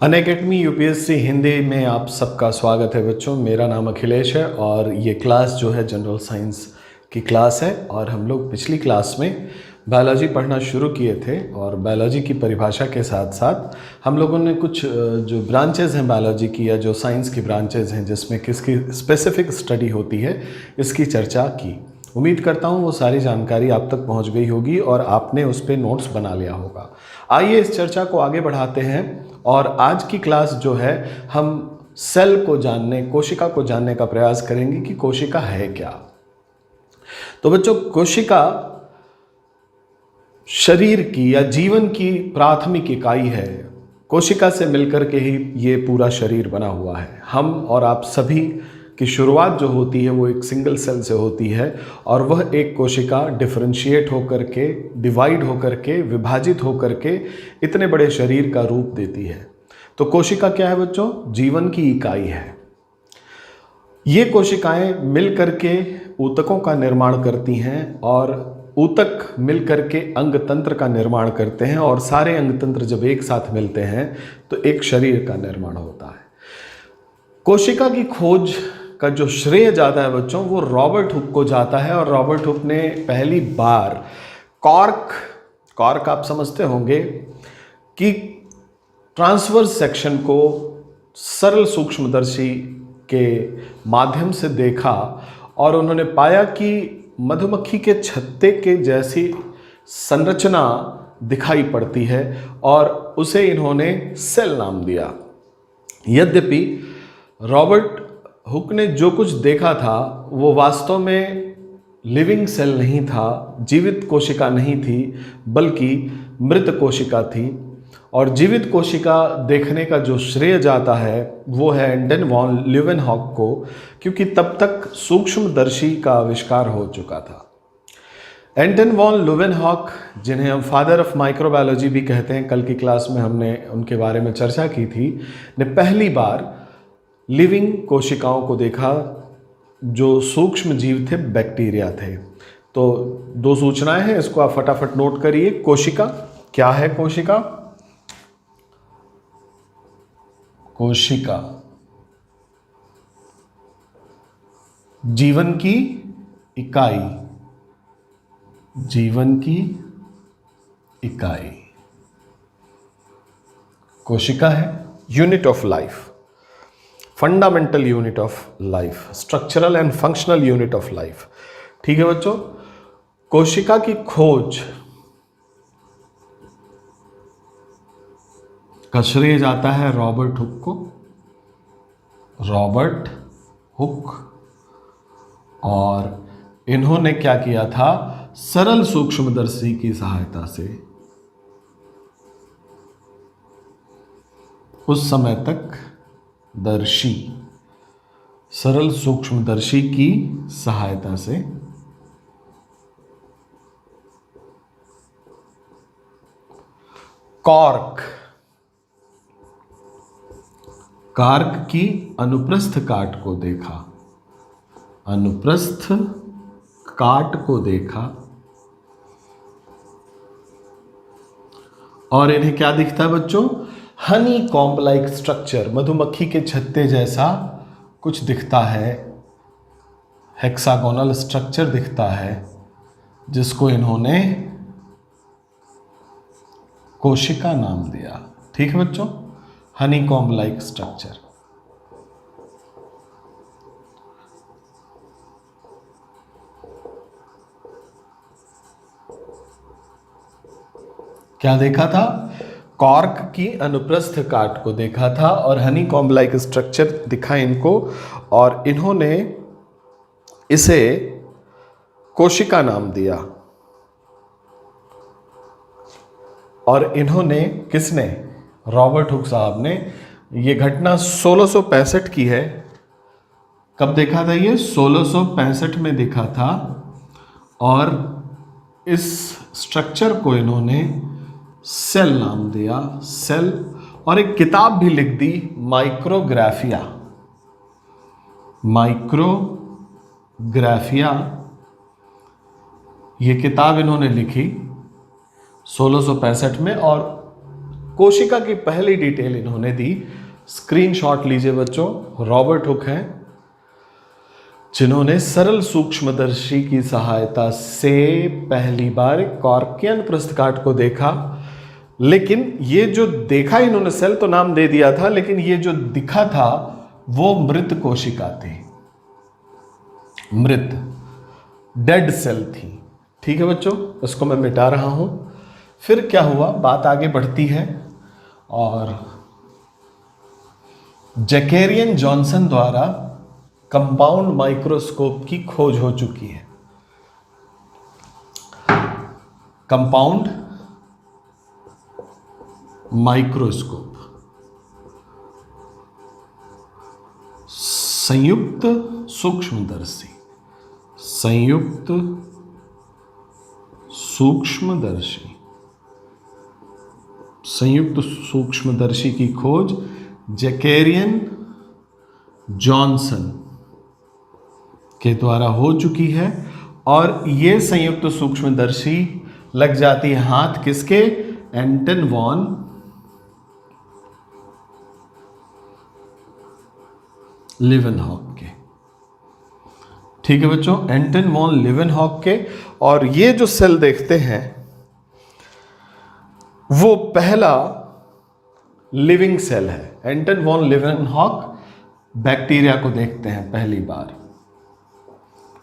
Unacademy UPSC Hindi में आप सबका स्वागत है बच्चों। मेरा नाम अखिलेश है और ये क्लास जो है जनरल साइंस की क्लास है। और हम लोग पिछली क्लास में बायोलॉजी पढ़ना शुरू किए थे और बायोलॉजी की परिभाषा के साथ साथ हम लोगों ने कुछ जो ब्रांचेज़ हैं बायोलॉजी की या जो साइंस की ब्रांचेज़ हैं जिसमें किसकी स्पेसिफिक स्टडी होती है इसकी चर्चा की। उम्मीद करता हूँ वो सारी जानकारी आप तक पहुँच गई होगी और आपने उस पर नोट्स बना लिया होगा। आइए इस चर्चा को आगे बढ़ाते हैं और आज की क्लास जो है हम सेल को जानने, कोशिका को जानने का प्रयास करेंगे कि कोशिका है क्या। तो बच्चों, कोशिका शरीर की या जीवन की प्राथमिक इकाई है। कोशिका से मिलकर के ही ये पूरा शरीर बना हुआ है। हम और आप सभी की शुरुआत जो होती है वो एक सिंगल सेल से होती है और वह एक कोशिका डिफरेंशिएट होकर के, डिवाइड होकर के, विभाजित होकर के इतने बड़े शरीर का रूप देती है। तो कोशिका क्या है बच्चों? जीवन की इकाई है। ये कोशिकाएं मिलकर के ऊतकों का निर्माण करती हैं और ऊतक मिलकर के अंग तंत्र का निर्माण करते हैं और सारे अंग तंत्र जब एक साथ मिलते हैं तो एक शरीर का निर्माण होता है। कोशिका की खोज का जो श्रेय जाता है बच्चों वो रॉबर्ट हुक को जाता है और रॉबर्ट हुक ने पहली बार कॉर्क आप समझते होंगे कि ट्रांसवर्स सेक्शन को सरल सूक्ष्मदर्शी के माध्यम से देखा और उन्होंने पाया कि मधुमक्खी के छत्ते के जैसी संरचना दिखाई पड़ती है और उसे इन्होंने सेल नाम दिया। यद्यपि रॉबर्ट हुक ने जो कुछ देखा था वो वास्तव में लिविंग सेल नहीं था, जीवित कोशिका नहीं थी, बल्कि मृत कोशिका थी। और जीवित कोशिका देखने का जो श्रेय जाता है वो है एंटन वॉन ल्यूवेनहॉक को, क्योंकि तब तक सूक्ष्मदर्शी का आविष्कार हो चुका था। एंटन वॉन ल्यूवेनहॉक, जिन्हें हम फादर ऑफ माइक्रोबायोलॉजी भी कहते हैं, कल की क्लास में हमने उनके बारे में चर्चा की थी, ने पहली बार लिविंग कोशिकाओं को देखा जो सूक्ष्म जीव थे, बैक्टीरिया थे। तो दो सूचनाएं हैं, इसको आप फटाफट नोट करिए। कोशिका क्या है? कोशिका जीवन की इकाई, कोशिका है unit of life, fundamental unit of life, structural and functional unit of life. ठीक है बच्चों, कोशिका की खोज का श्रेय जाता है रॉबर्ट हुक और इन्होंने क्या किया था? सरल सूक्ष्मदर्शी की सहायता से उस समय तक सरल सूक्ष्मदर्शी की सहायता से कॉर्क की अनुप्रस्थ काट को देखा और इन्हें क्या दिखता है बच्चों? हनी कॉम्ब लाइक स्ट्रक्चर, मधुमक्खी के छत्ते जैसा कुछ दिखता है, हेक्सागोनल स्ट्रक्चर दिखता है, जिसको इन्होंने कोशिका नाम दिया। ठीक है बच्चों, हनी कॉम्ब लाइक स्ट्रक्चर। क्या देखा था? कॉर्क की अनुप्रस्थ काट को देखा था और हनी कॉम्ब लाइक स्ट्रक्चर दिखा इनको और इन्होंने इसे कोशिका नाम दिया। और इन्होंने, किसने? रॉबर्ट हुक साहब ने। ये घटना 1665 की है। कब देखा था ये? 1665 में देखा था और इस स्ट्रक्चर को इन्होंने सेल नाम दिया, सेल। और एक किताब भी लिख दी, माइक्रोग्राफिया। ये किताब इन्होंने लिखी 1665 में और कोशिका की पहली डिटेल इन्होंने दी, स्क्रीनशॉट लीजिए बच्चों। रॉबर्ट हुक हैं जिन्होंने सरल सूक्ष्मदर्शी की सहायता से पहली बार कॉर्कियन पृष्ठकाट को देखा। लेकिन ये जो देखा इन्होंने, सेल तो नाम दे दिया था, लेकिन ये जो दिखा था वो मृत कोशिका थी, मृत डेड सेल थी। ठीक है बच्चों, इसको मैं मिटा रहा हूं। फिर क्या हुआ, बात आगे बढ़ती है और जैकेरियन जॉनसन द्वारा कंपाउंड माइक्रोस्कोप की खोज हो चुकी है। कंपाउंड माइक्रोस्कोप, संयुक्त सूक्ष्मदर्शी, संयुक्त सूक्ष्मदर्शी, संयुक्त सूक्ष्मदर्शी की खोज जैकेरियन जॉनसन के द्वारा हो चुकी है। और ये संयुक्त सूक्ष्मदर्शी लग जाती है हाथ किसके, एंटन वॉन लिवेनहॉक के। ठीक है बच्चों, एंटन वॉन लिवेनहॉक के। और ये जो सेल देखते हैं वो पहला लिविंग सेल है। एंटन वॉन लिवेनहॉक बैक्टीरिया को देखते हैं पहली बार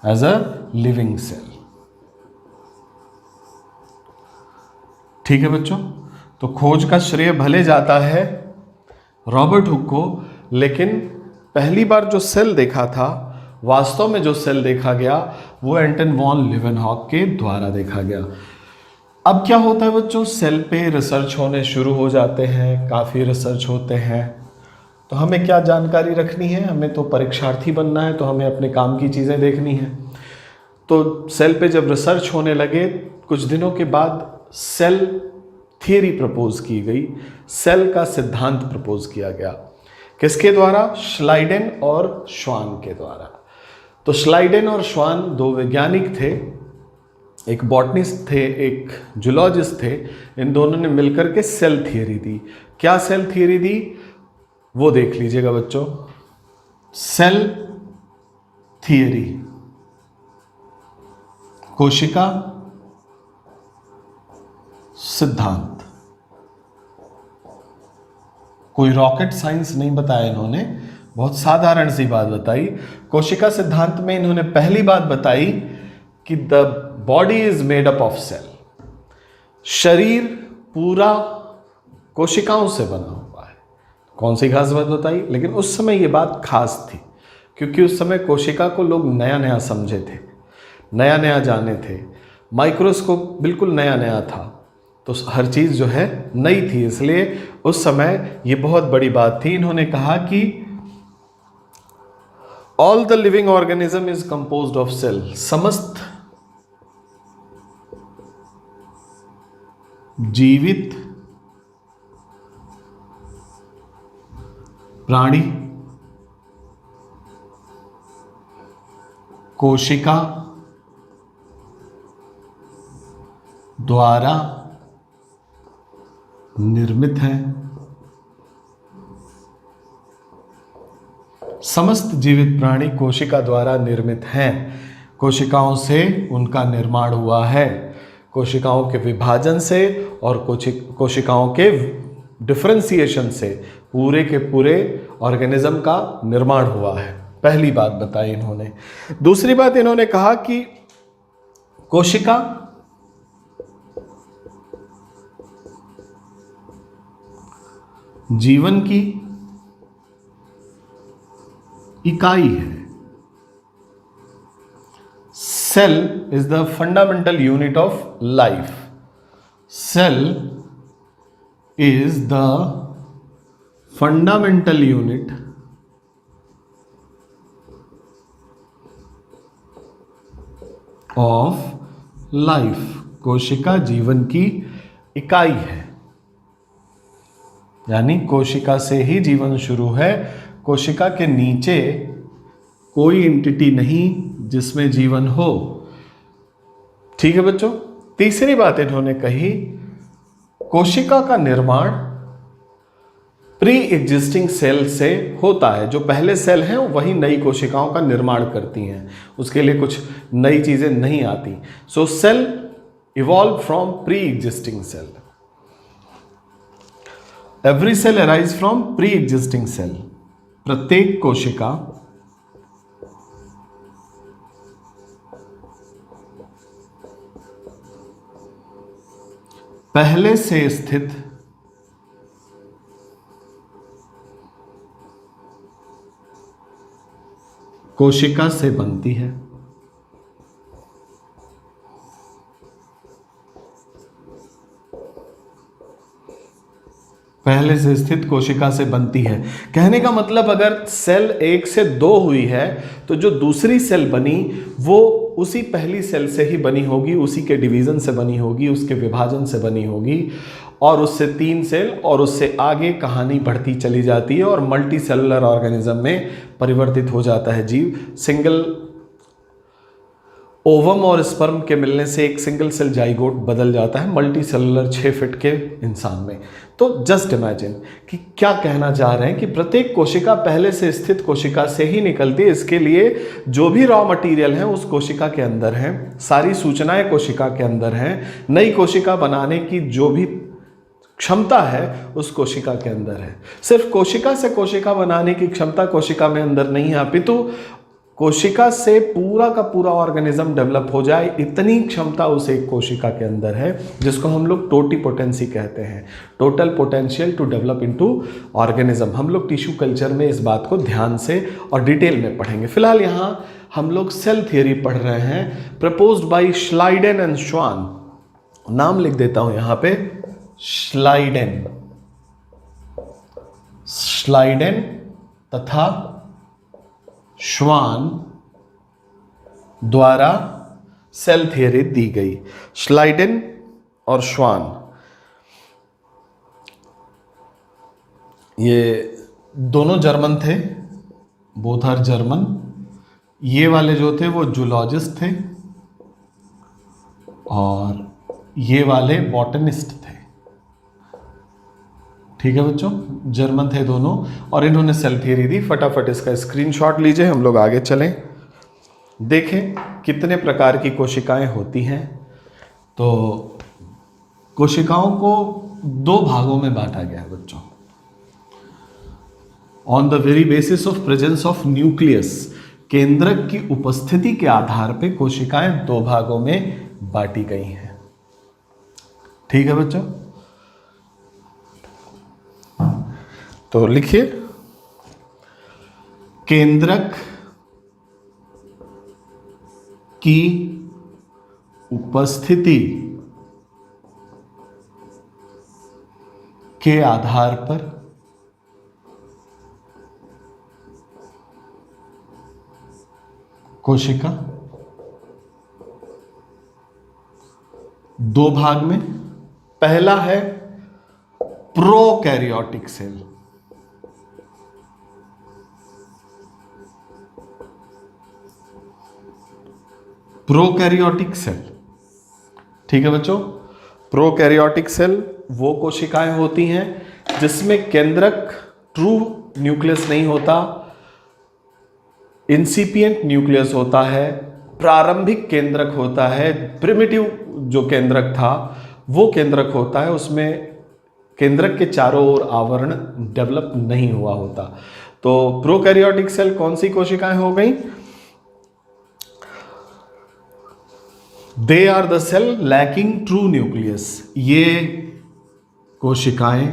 एज अ लिविंग सेल। ठीक है बच्चों, तो खोज का श्रेय भले जाता है रॉबर्ट हुक को, लेकिन पहली बार जो सेल देखा था, वास्तव में जो सेल देखा गया वो एंटन वॉन लिवेनहॉक के द्वारा देखा गया। अब क्या होता है बच्चों, सेल पे रिसर्च होने शुरू हो जाते हैं, काफ़ी रिसर्च होते हैं। तो हमें क्या जानकारी रखनी है, हमें तो परीक्षार्थी बनना है, तो हमें अपने काम की चीज़ें देखनी है। तो सेल पे जब रिसर्च होने लगे, कुछ दिनों के बाद सेल थियरी प्रपोज की गई, सेल का सिद्धांत प्रपोज किया गया। किसके द्वारा, श्लाइडेन और श्वान के द्वारा। तो श्लाइडेन और श्वान दो वैज्ञानिक थे, एक बॉटनिस्ट थे, एक जूलॉजिस्ट थे। इन दोनों ने मिलकर के सेल थियरी दी। क्या सेल थियरी दी वो देख लीजिएगा बच्चों। सेल थियरी, कोशिका सिद्धांत। कोई रॉकेट साइंस नहीं बताया इन्होंने, बहुत साधारण सी बात बताई। कोशिका सिद्धांत में इन्होंने पहली बात बताई कि the body is made up of cell. शरीर पूरा कोशिकाओं से बना हुआ है। कौन सी खास बात बताई, लेकिन उस समय ये बात खास थी क्योंकि उस समय कोशिका को लोग नया नया समझे थे, नया नया जाने थे। माइक्रोस्कोप बिल्कुल नया नया था, तो हर चीज़ जो है नई थी, इसलिए उस समय ये बहुत बड़ी बात थी। इन्होंने कहा कि all the living organism is composed of cell. समस्त जीवित प्राणी कोशिका द्वारा निर्मित है। समस्त जीवित प्राणी कोशिका द्वारा निर्मित हैं। कोशिकाओं से उनका निर्माण हुआ है, कोशिकाओं के विभाजन से और कोशिकाओं के डिफरेंशिएशन से पूरे के पूरे ऑर्गेनिज्म का निर्माण हुआ है। पहली बात बताई इन्होंने। दूसरी बात इन्होंने कहा कि कोशिका जीवन की इकाई है। Cell is the fundamental unit of life. Cell is the fundamental unit of life. कोशिका जीवन की इकाई है, यानी कोशिका से ही जीवन शुरू है। कोशिका के नीचे कोई एंटिटी नहीं जिसमें जीवन हो। ठीक है बच्चों। तीसरी बात इन्होंने कही, कोशिका का निर्माण प्री एग्जिस्टिंग सेल से होता है। जो पहले सेल हैं वही नई कोशिकाओं का निर्माण करती हैं, उसके लिए कुछ नई चीजें नहीं आती। So cell evolve from pre existing cell. Every cell arise from pre existing cell. प्रत्येक कोशिका पहले से स्थित कोशिका से बनती है। पहले से स्थित कोशिका से बनती है। कहने का मतलब अगर सेल 1 से 2 हुई है तो जो दूसरी सेल बनी वो उसी पहली सेल से ही बनी होगी, उसी के डिवीजन से बनी होगी, उसके विभाजन से बनी होगी, और उससे 3 सेल और उससे आगे कहानी बढ़ती चली जाती है और मल्टी सेलुलर ऑर्गेनिज्म में परिवर्तित हो जाता है जीव। सिंगल ओवम और स्पर्म के मिलने से एक सिंगल सेल जाइगोट बदल जाता है मल्टी सेलुलर 6 फीट के इंसान में। तो जस्ट इमेजिन कि क्या कहना चाह रहे हैं कि प्रत्येक कोशिका पहले से स्थित कोशिका से ही निकलती है। इसके लिए जो भी रॉ मटेरियल है उस कोशिका के अंदर है, सारी सूचनाएं कोशिका के अंदर हैं, नई कोशिका बनाने की जो भी क्षमता है उस कोशिका के अंदर है। सिर्फ कोशिका से कोशिका बनाने की क्षमता कोशिका में अंदर नहीं है, अपितु कोशिका से पूरा का पूरा ऑर्गेनिज्म डेवलप हो जाए इतनी क्षमता उस एक कोशिका के अंदर है, जिसको हम लोग टोटीपोटेंसी कहते हैं, total potential to develop into organism. हम लोग टिश्यू कल्चर में इस बात को ध्यान से और डिटेल में पढ़ेंगे। फिलहाल यहाँ हम लोग सेल थियरी पढ़ रहे हैं, प्रपोज्ड बाय श्लाइडेन एंड श्वान। नाम लिख देता हूं यहाँ पे, श्लाइडेन तथा श्वान द्वारा सेल थियरी दी गई। श्लाइडेन और श्वान ये दोनों जर्मन थे, बोथ आर जर्मन। ये वाले जो थे वो जूलॉजिस्ट थे और ये वाले बॉटनिस्ट थे। ठीक है बच्चों, जर्मन थे दोनों और इन्होंने सेल थियरी दी। फटाफट इसका स्क्रीनशॉट लीजिए, हम लोग आगे चलें। देखें कितने प्रकार की कोशिकाएं होती हैं। तो कोशिकाओं को 2 भागों में बांटा गया है बच्चों, on the very basis of presence of nucleus. केंद्रक की उपस्थिति के आधार पर कोशिकाएं 2 भागों में बांटी गई हैं। ठीक है बच्चों, तो लिखिए, केंद्रक की उपस्थिति के आधार पर कोशिका 2 भाग में। पहला है प्रोकैरियोटिक सेल। प्रोकैरियोटिक सेल, ठीक है बच्चों। प्रोकैरियोटिक सेल वो कोशिकाएं होती हैं जिसमें केंद्रक ट्रू न्यूक्लियस नहीं होता, इंसिपिएंट न्यूक्लियस होता है, प्रारंभिक केंद्रक होता है। प्रिमिटिव जो केंद्रक था वो केंद्रक होता है, उसमें केंद्रक के चारों ओर आवरण डेवलप नहीं हुआ होता। तो प्रोकैरियोटिक सेल कौन सी कोशिकाएं हो गई? They are the cell lacking true nucleus. ये कोशिकाएं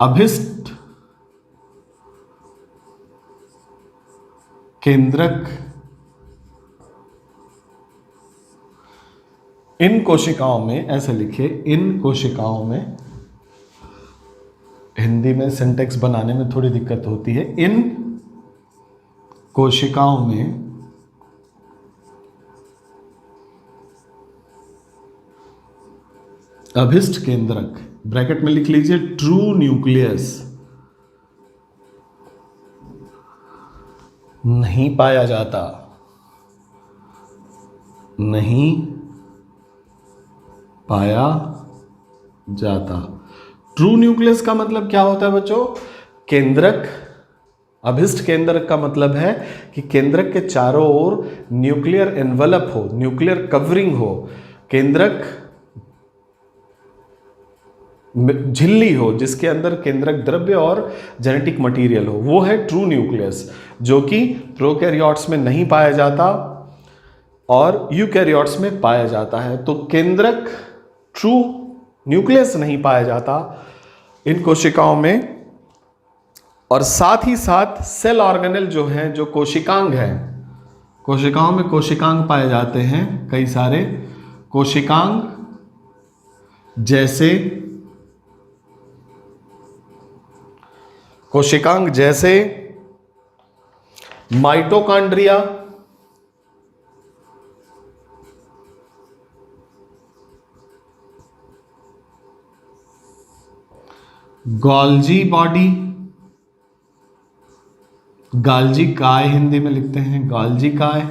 अभिष्ट केंद्रक, इन कोशिकाओं में, ऐसे लिखिए, इन कोशिकाओं में, हिंदी में सिंटेक्स बनाने में थोड़ी दिक्कत होती है। इन कोशिकाओं में अभिष्ट केंद्रक, ब्रैकेट में लिख लीजिए, ट्रू न्यूक्लियस नहीं पाया जाता, नहीं पाया जाता। ट्रू न्यूक्लियस का मतलब क्या होता है बच्चों? केंद्रक। अभिष्ट केंद्रक का मतलब है कि केंद्रक के चारों ओर न्यूक्लियर एनवलप हो, न्यूक्लियर कवरिंग हो, केंद्रक झिल्ली हो जिसके अंदर केंद्रक द्रव्य और जेनेटिक मटेरियल हो, वो है ट्रू न्यूक्लियस, जो कि प्रोकैरियोट्स में नहीं पाया जाता और यूकैरियोट्स में पाया जाता है। तो केंद्रक ट्रू न्यूक्लियस नहीं पाया जाता इन कोशिकाओं में, और साथ ही साथ सेल ऑर्गेनेल जो हैं, जो कोशिकांग हैं, कोशिकाओं में कोशिकांग पाए जाते हैं, कई सारे कोशिकांग, जैसे माइटोकॉन्ड्रिया, गोल्जी बॉडी, गाल्जी काय हिंदी में लिखते हैं, गाल्जी काय,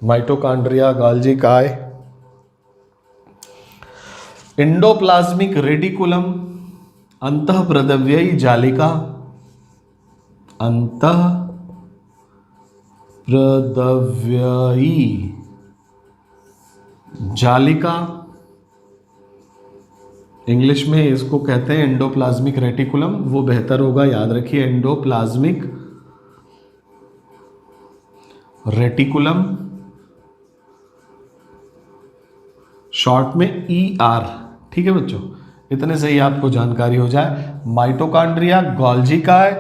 माइटोकॉन्ड्रिया, गाल्जी काय, एंडोप्लाज्मिक रेटिकुलम, अंतःप्रद्रव्ययी जालिका, अंतःप्रद्रव्ययी जालिका, इंग्लिश में इसको कहते हैं एंडोप्लाज्मिक रेटिकुलम, वो बेहतर होगा, याद रखिए, एंडोप्लाज्मिक रेटिकुलम, शॉर्ट में ER। ठीक है बच्चों, इतने से ही आपको जानकारी हो जाए। माइटोकॉन्ड्रिया, गोल्जी काय,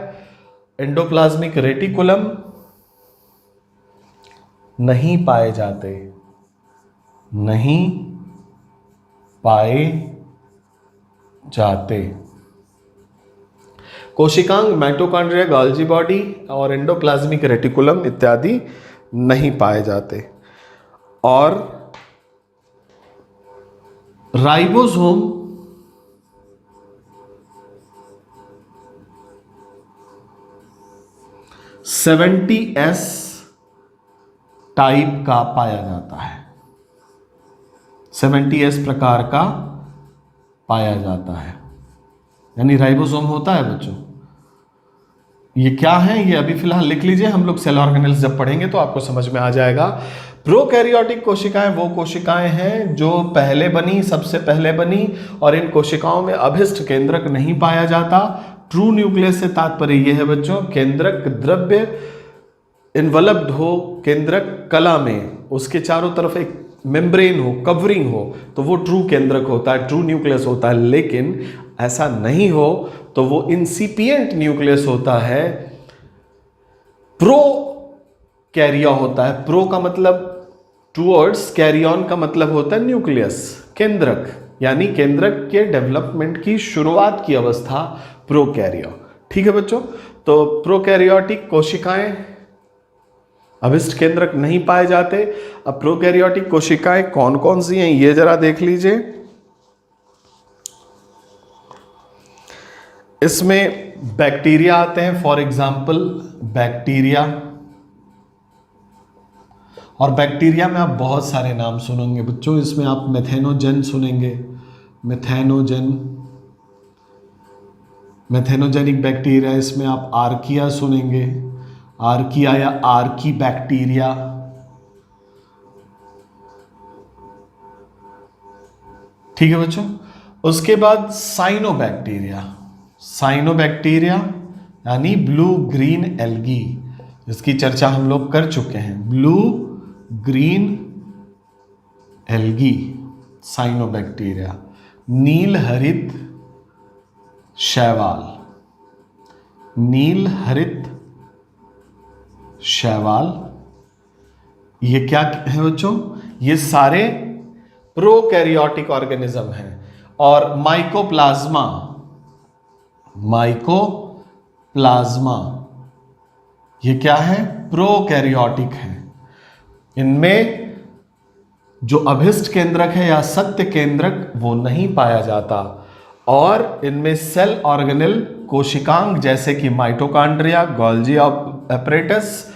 एंडोप्लाज्मिक रेटिकुलम नहीं पाए जाते, नहीं पाए जाते। कोशिकांग, माइटोकॉन्ड्रिया, गोल्जी बॉडी और एंडोप्लाज्मिक रेटिकुलम इत्यादि नहीं पाए जाते। और राइबोसोम, (70S) टाइप का पाया जाता है, 70S प्रकार का पाया जाता है, यानी राइबोसोम होता है बच्चों। ये क्या है, ये अभी फिलहाल लिख लीजिए, हम लोग सेल ऑर्गेनेल्स जब पढ़ेंगे तो आपको समझ में आ जाएगा। प्रोकैरियोटिक कोशिकाएं वो कोशिकाएं हैं जो पहले बनी, सबसे पहले बनी, और इन कोशिकाओं में अभिष्ट केंद्रक नहीं पाया जाता। ट्रू न्यूक्लियस से तात्पर्य यह है बच्चों, केंद्रक द्रव्य इन्वलप्ड हो केंद्रक कला में, उसके चारों तरफ एक मेम्ब्रेन हो, कवरिंग हो, तो वो ट्रू केंद्रक होता है, ट्रू न्यूक्लियस होता है। लेकिन ऐसा नहीं हो तो वो इंसिपिएंट न्यूक्लियस होता है, प्रो कैरिया होता है। प्रो का मतलब टूवर्ड्स, कैरियन का मतलब होता है न्यूक्लियस, केंद्रक, यानी केंद्रक के डेवलपमेंट की शुरुआत की अवस्था प्रोकैरिया। ठीक है बच्चों, तो प्रोकैरियोटिक कोशिकाएं अभिष्ट केंद्रक नहीं पाए जाते। अब प्रोकैरियोटिक कोशिकाएं कौन कौन सी हैं ये जरा देख लीजिए। इसमें बैक्टीरिया आते हैं, फॉर एग्जाम्पल बैक्टीरिया, और बैक्टीरिया में आप बहुत सारे नाम सुनेंगे बच्चों। इसमें आप मेथेनोजेन सुनेंगे, मैथेनोजेनिक बैक्टीरिया, इसमें आप आर्किया सुनेंगे, आर्किया या आर्की बैक्टीरिया, ठीक है बच्चों। उसके बाद साइनोबैक्टीरिया यानी ब्लू ग्रीन एल्गी, इसकी चर्चा हम लोग कर चुके हैं। Blue green algae, cyanobacteria. नील हरित शैवाल, ये क्या है बच्चों? ये सारे प्रोकैरियोटिक ऑर्गेनिज्म हैं। और माइकोप्लाज्मा, ये क्या है? प्रोकैरियोटिक है। इनमें जो अभिष्ट केंद्रक है या सत्य केंद्रक वो नहीं पाया जाता, और इनमें सेल ऑर्गेनेल कोशिकांग जैसे कि mitochondria, Golgi apparatus,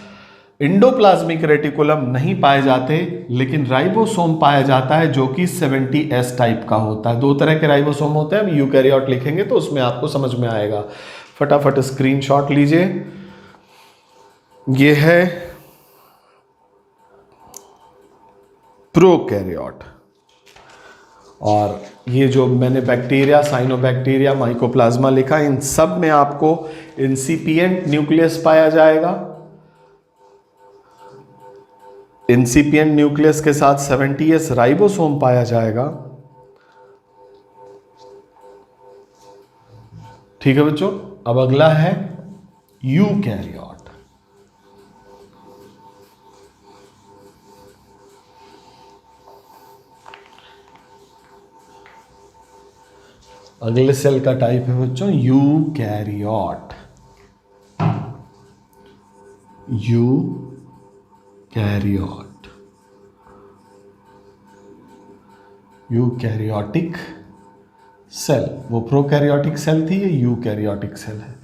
endoplasmic reticulum नहीं पाए जाते, लेकिन राइबोसोम पाया जाता है जो कि 70S टाइप का होता है। दो तरह के राइबोसोम होते हैं, हम यूकैरियोट लिखेंगे तो उसमें आपको समझ में आएगा। फटाफट स्क्रीनशॉट लीजिए। ये है प्रोकैरियोट, और ये जो मैंने बैक्टीरिया, साइनोबैक्टीरिया, माइकोप्लाज्मा लिखा, इन सब में आपको इंसिपिएंट न्यूक्लियस पाया जाएगा। इंसिपिएंट न्यूक्लियस के साथ 70S राइबोसोम पाया जाएगा। ठीक है बच्चों, अब अगला है यूकैरियोट। अगले सेल का टाइप है बच्चों यूकैरियोट। Eukaryote, eukaryotic cell. वो प्रोकैरियोटिक सेल थी, ये यूकैरियोटिक सेल है।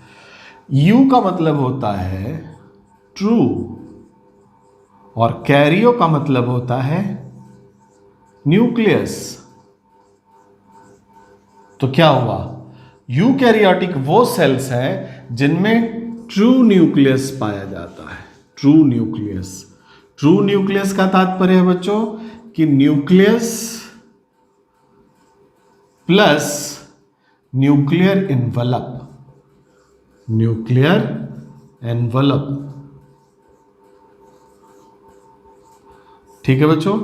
यू का मतलब होता है ट्रू और कैरियो का मतलब होता है न्यूक्लियस। तो क्या हुआ, यूकैरियोटिक वो सेल्स हैं जिनमें ट्रू न्यूक्लियस पाया जाता है। ट्रू न्यूक्लियस, ट्रू न्यूक्लियस का तात्पर्य है बच्चों कि nucleus plus nuclear envelope. Nuclear envelope, ठीक है बच्चों।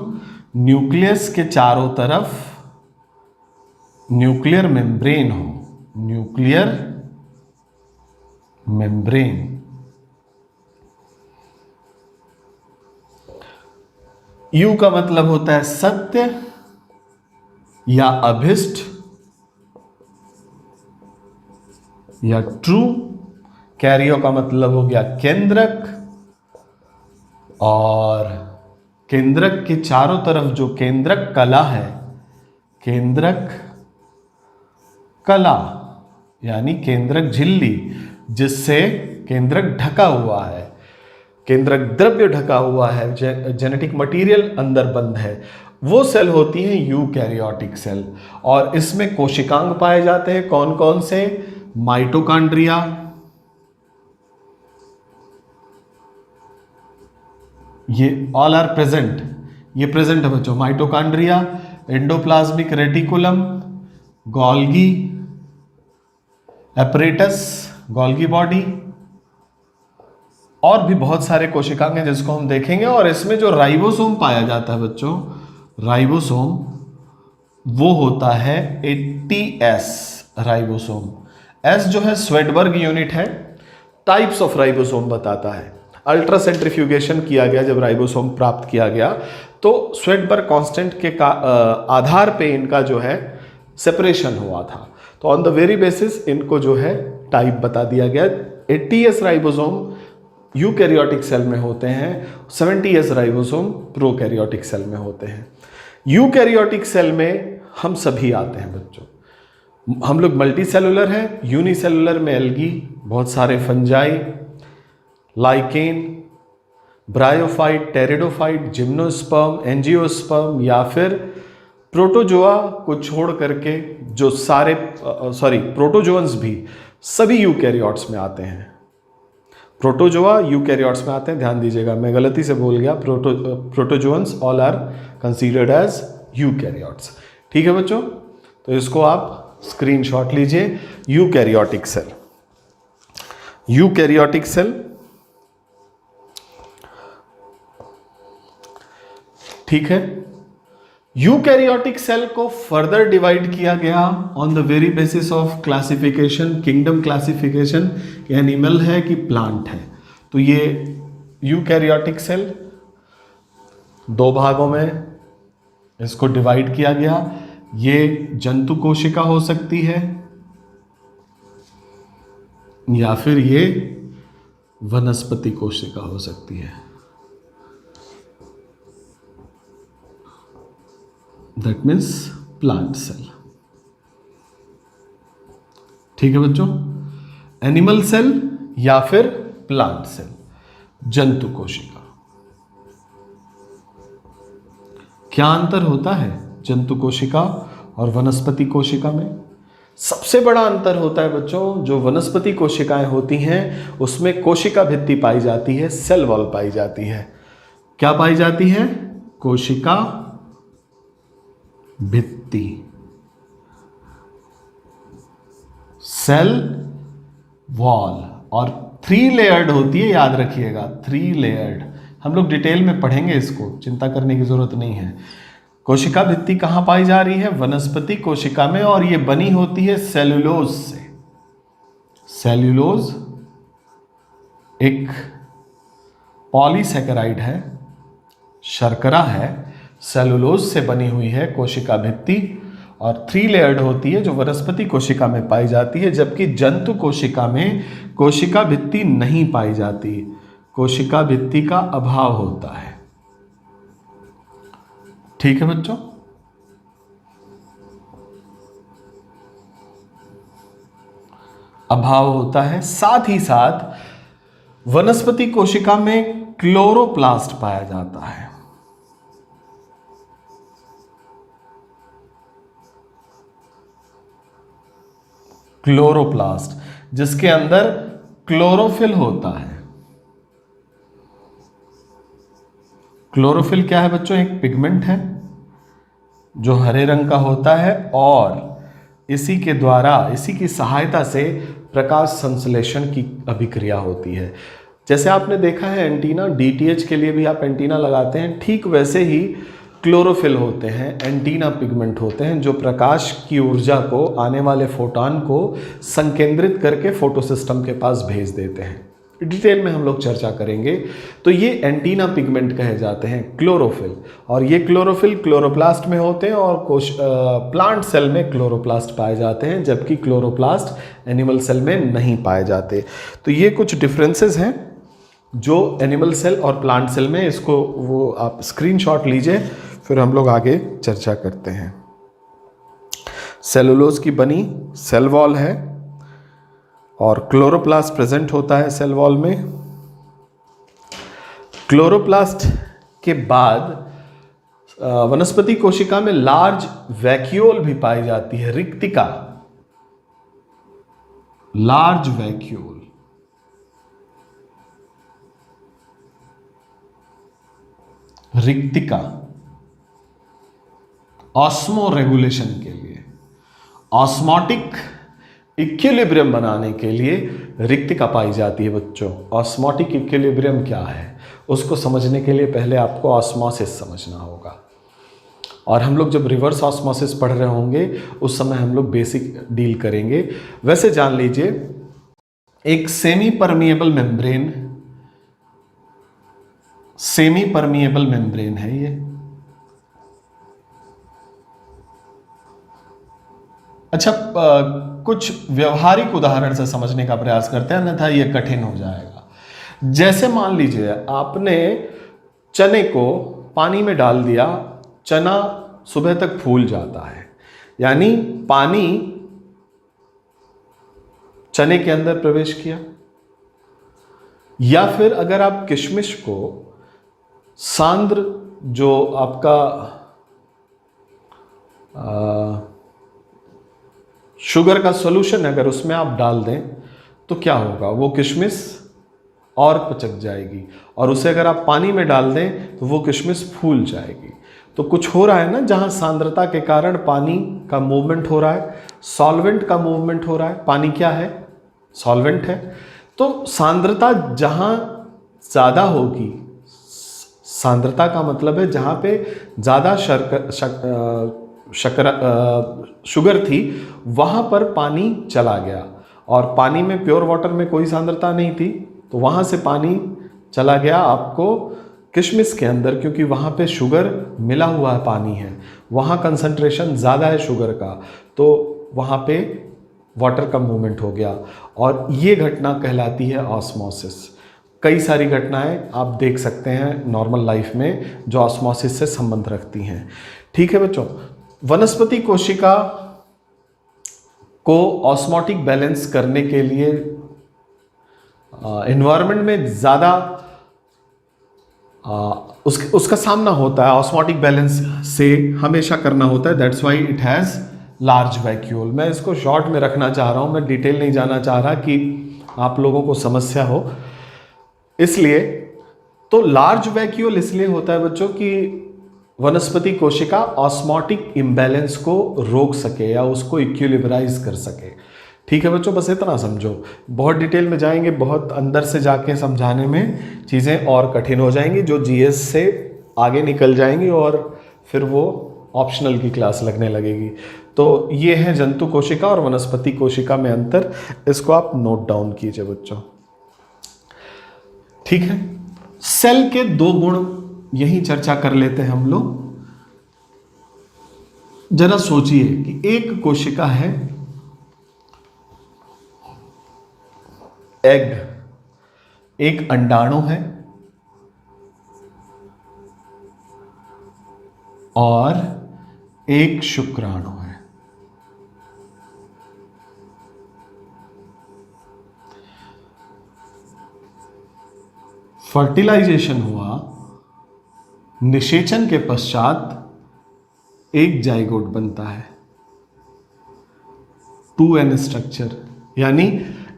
न्यूक्लियस के चारों तरफ न्यूक्लियर मेम्ब्रेन हो, न्यूक्लियर मेम्ब्रेन। यू का मतलब होता है सत्य या अभिष्ट या ट्रू। कैरियो का मतलब हो गया केंद्रक, और केंद्रक के चारों तरफ जो केंद्रक कला है, केंद्रक कला यानी केंद्रक झिल्ली, जिससे केंद्रक ढका हुआ है, केंद्रक द्रव्य ढका हुआ है, जेनेटिक मटेरियल अंदर बंद है, वो सेल होती है यूकैरियोटिक सेल। और इसमें कोशिकांग पाए जाते हैं। कौन कौन से? माइटोकॉन्ड्रिया, ये ऑल आर प्रेजेंट, ये प्रेजेंट है बच्चों। Mitochondria, endoplasmic reticulum, Golgi apparatus, Golgi body, और भी बहुत सारे कोशिकांग हैं जिसको हम देखेंगे। और इसमें जो राइबोसोम पाया जाता है बच्चों, राइबोसोम वो होता है 80S राइबोसोम। एस जो है स्वेडबर्ग यूनिट है, टाइप्स ऑफ राइबोसोम बताता है। अल्ट्रा सेंट्रीफ्यूगेशन किया गया जब राइबोसोम प्राप्त किया गया, तो स्वेडबर्ग कांस्टेंट के आधार पे इनका जो है सेपरेशन हुआ था। तो ऑन द वेरी बेसिस इनको जो है टाइप बता दिया गया। 80S राइबोसोम यूकैरियोटिक सेल में होते हैं, 70S राइबोसोम प्रोकैरियोटिक सेल में होते हैं। यूकैरियोटिक सेल में हम सभी आते हैं बच्चों। हम लोग मल्टी सेलुलर हैं। यूनिसेलुलर में एल्गी, बहुत सारे fungi, lichen, bryophyte, pteridophyte, gymnosperm, angiosperm, या फिर प्रोटोजोआ को छोड़ करके जो सारे प्रोटोजोअन्स भी सभी यूकैरियोट्स में आते हैं। प्रोटोजोआ यूकैरियोट्स में आते हैं, ध्यान दीजिएगा, मैं गलती से बोल गया। Protozoans all are considered as eukaryotes. ठीक है बच्चों, तो इसको आप स्क्रीनशॉट लीजिए। यूकैरियोटिक सेल, यूकैरियोटिक सेल, ठीक है। यूकैरियोटिक सेल को फर्दर डिवाइड किया गया on the very basis of classification, kingdom classification, animal है कि प्लांट है। तो ये यूकैरियोटिक सेल दो भागों में इसको डिवाइड किया गया। ये जंतु कोशिका हो सकती है या फिर ये वनस्पति कोशिका हो सकती है। That means plant cell. ठीक है बच्चों, एनिमल सेल या फिर प्लांट सेल। जंतु कोशिका। क्या अंतर होता है जंतु कोशिका और वनस्पति कोशिका में? सबसे बड़ा अंतर होता है बच्चों, जो वनस्पति कोशिकाएं होती हैं उसमें कोशिका भित्ति पाई जाती है, सेल वॉल पाई जाती है। क्या पाई जाती है? कोशिका भित्ति, सेल वॉल। और 3 लेयर्ड होती है, याद रखिएगा 3 लेयर्ड। हम लोग डिटेल में पढ़ेंगे इसको, चिंता करने की जरूरत नहीं है। कोशिका भित्ति कहां पाई जा रही है? वनस्पति कोशिका में, और ये बनी होती है सेल्यूलोज से। सेल्यूलोज एक पॉलीसैकेराइड है, शर्करा है, सेल्यूलोज से बनी हुई है कोशिका भित्ति, और 3 लेयर्ड होती है जो वनस्पति कोशिका में पाई जाती है, जबकि जंतु कोशिका में कोशिका भित्ति नहीं पाई जाती, कोशिका भित्ति का अभाव होता है। ठीक है बच्चों, अभाव होता है। साथ ही साथ वनस्पति कोशिका में क्लोरोप्लास्ट पाया जाता है। क्लोरोप्लास्ट, जिसके अंदर क्लोरोफिल होता है। क्लोरोफिल क्या है बच्चों? एक पिगमेंट है जो हरे रंग का होता है, और इसी के द्वारा, इसी की सहायता से प्रकाश संश्लेषण की अभिक्रिया होती है। जैसे आपने देखा है एंटीना, डीटीएच के लिए भी आप एंटीना लगाते हैं, ठीक वैसे ही क्लोरोफिल होते हैं, एंटीना पिगमेंट होते हैं, जो प्रकाश की ऊर्जा को, आने वाले फोटॉन को संकेंद्रित करके फोटो सिस्टम के पास भेज देते हैं। डिटेल में हम लोग चर्चा करेंगे। तो ये एंटीना पिगमेंट कहे जाते हैं, क्लोरोफिल। और ये क्लोरोफिल क्लोरोप्लास्ट में होते हैं, और प्लांट सेल में क्लोरोप्लास्ट पाए जाते हैं, जबकि क्लोरोप्लास्ट एनिमल सेल में नहीं पाए जाते। तो ये कुछ डिफरेंसेस हैं जो एनिमल सेल और प्लांट सेल में, इसको वो आप स्क्रीनशॉट लीजिए, फिर हम लोग आगे चर्चा करते हैं। सेलुलोज की बनी सेल वॉल है, और क्लोरोप्लास्ट प्रेजेंट होता है सेल वॉल में। क्लोरोप्लास्ट के बाद वनस्पति कोशिका में लार्ज वैक्यूल भी पाई जाती है, रिक्तिका, लार्ज वैक्यूल। रिक्तिका ऑस्मो रेगुलेशन के लिए, ऑस्मोटिक इक्विलिब्रियम बनाने के लिए रिक्तिका पाई जाती है बच्चों। ऑस्मोटिक इक्विलिब्रियम क्या है उसको समझने के लिए पहले आपको ऑस्मोसिस समझना होगा, और हम लोग जब रिवर्स ऑस्मोसिस पढ़ रहे होंगे उस समय हम लोग बेसिक डील करेंगे। वैसे जान लीजिए, एक सेमी परमिएबल मेम्ब्रेन है ये। अच्छा, कुछ व्यवहारिक उदाहरण से समझने का प्रयास करते हैं, अन्यथा ये कठिन हो जाएगा। जैसे मान लीजिए आपने चने को पानी में डाल दिया, चना सुबह तक फूल जाता है, यानी पानी चने के अंदर प्रवेश किया। या फिर अगर आप किशमिश को सांद्र, जो आपका शुगर का सॉल्यूशन है, अगर उसमें आप डाल दें तो क्या होगा, वो किशमिश और पचक जाएगी, और उसे अगर आप पानी में डाल दें तो वो किशमिश फूल जाएगी। तो कुछ हो रहा है ना, जहां सांद्रता के कारण पानी का मूवमेंट हो रहा है, सॉल्वेंट का मूवमेंट हो रहा है। पानी क्या है? सॉल्वेंट है। तो सांद्रता जहां ज़्यादा होगी, सांद्रता का मतलब है जहां पे ज़्यादा शुगर थी, वहां पर पानी चला गया, और पानी में, प्योर वाटर में कोई सांद्रता नहीं थी, तो वहां से पानी चला गया आपको किशमिश के अंदर, क्योंकि वहां पे शुगर मिला हुआ है, पानी है, वहां कंसंट्रेशन ज़्यादा है शुगर का, तो वहां पे वाटर का मूवमेंट हो गया, और ये घटना कहलाती है ऑस्मोसिस। कई सारी घटनाएं आप देख सकते हैं नॉर्मल लाइफ में जो ऑस्मोसिस से संबंध रखती हैं। ठीक है बच्चों, वनस्पति कोशिका को ऑस्मोटिक बैलेंस करने के लिए एनवायरनमेंट में ज़्यादा उसका सामना होता है, ऑस्मोटिक बैलेंस से हमेशा करना होता है। That's why it has large vacuole. मैं इसको शॉर्ट में रखना चाह रहा हूँ, मैं डिटेल नहीं जाना चाह रहा कि आप लोगों को समस्या हो, इसलिए। तो लार्ज वैक्यूल इसलिए होता है बच्चों कि वनस्पति कोशिका ऑस्मोटिक इम्बैलेंस को रोक सके या उसको इक्विलिब्राइज कर सके। ठीक है बच्चों, बस इतना समझो। बहुत डिटेल में जाएंगे, बहुत अंदर से जाके समझाने में चीज़ें और कठिन हो जाएंगी, जो जीएस से आगे निकल जाएंगी और फिर वो ऑप्शनल की क्लास लगने लगेगी। तो ये है जंतु कोशिका और वनस्पति कोशिका में अंतर, इसको आप नोट डाउन कीजिए बच्चों। ठीक है, सेल के दो गुण यही चर्चा कर लेते हैं हम लोग। जरा सोचिए कि एक कोशिका है, एग, एक अंडाणु है और एक शुक्राणु है। फर्टिलाइजेशन हुआ, निषेचन के पश्चात एक जाइगोट बनता है, 2n स्ट्रक्चर, यानी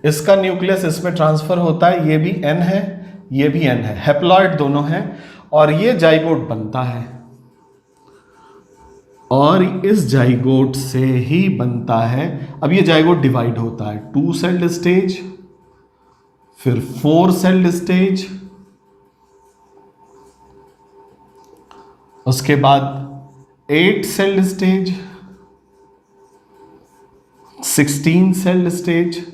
इसका न्यूक्लियस इसमें ट्रांसफर होता है, ये भी n है, ये भी n है, हैप्लॉइड दोनों हैं, और ये जाइगोट बनता है। और इस जाइगोट से ही बनता है, अब ये जाइगोट डिवाइड होता है 2 सेल्ड स्टेज, फिर 4 सेल्ड स्टेज, उसके बाद 8 सेल्ड स्टेज, 16 सेल्ड स्टेज,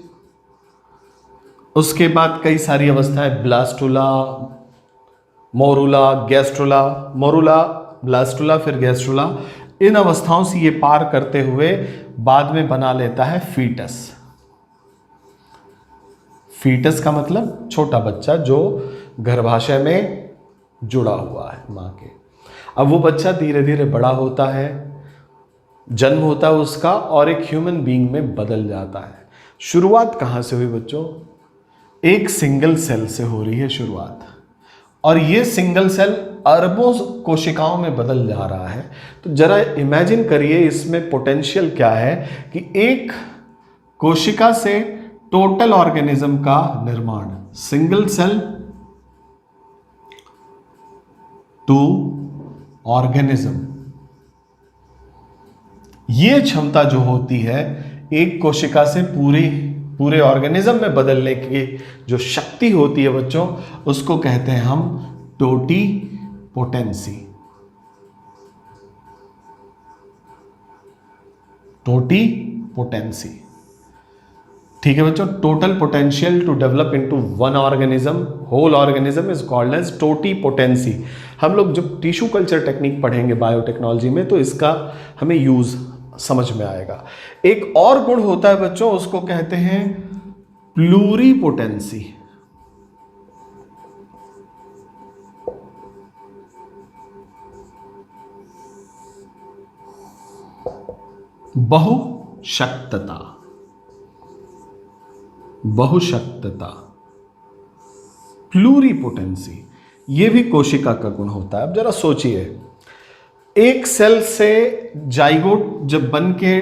उसके बाद कई सारी अवस्थाएं, blastula, morula, gastrula, morula, blastula, फिर गैस्ट्रुला। इन अवस्थाओं से ये पार करते हुए बाद में बना लेता है फीटस। फीटस का मतलब छोटा बच्चा जो गर्भाशय में जुड़ा हुआ है मां के। अब वो बच्चा धीरे धीरे बड़ा होता है, जन्म होता है उसका और एक ह्यूमन बीइंग में बदल जाता है। शुरुआत कहाँ से हुई बच्चों? एक सिंगल सेल से हो रही है शुरुआत, और ये सिंगल सेल अरबों कोशिकाओं में बदल जा रहा है। तो जरा इमेजिन करिए इसमें पोटेंशियल क्या है कि एक कोशिका से टोटल ऑर्गेनिज्म का निर्माण, सिंगल सेल टू ऑर्गेनिज्म, ये क्षमता जो होती है एक कोशिका से पूरे ऑर्गेनिज्म में बदलने की जो शक्ति होती है बच्चों, उसको कहते हैं हम टोटीपोटेंसी। टोटीपोटेंसी, ठीक है बच्चों। Total potential to develop into one organism, whole organism is called as totipotency. हम लोग जब टिश्यू कल्चर टेक्निक पढ़ेंगे बायोटेक्नोलॉजी में तो इसका हमें यूज समझ में आएगा। एक और गुण होता है बच्चों, उसको कहते हैं प्लूरीपोटेंसी। बहुशक्तता, बहुशक्तता, प्लूरीपोटेंसी, ये भी कोशिका का गुण होता है। अब जरा सोचिए, एक सेल से जाइगोट जब बन के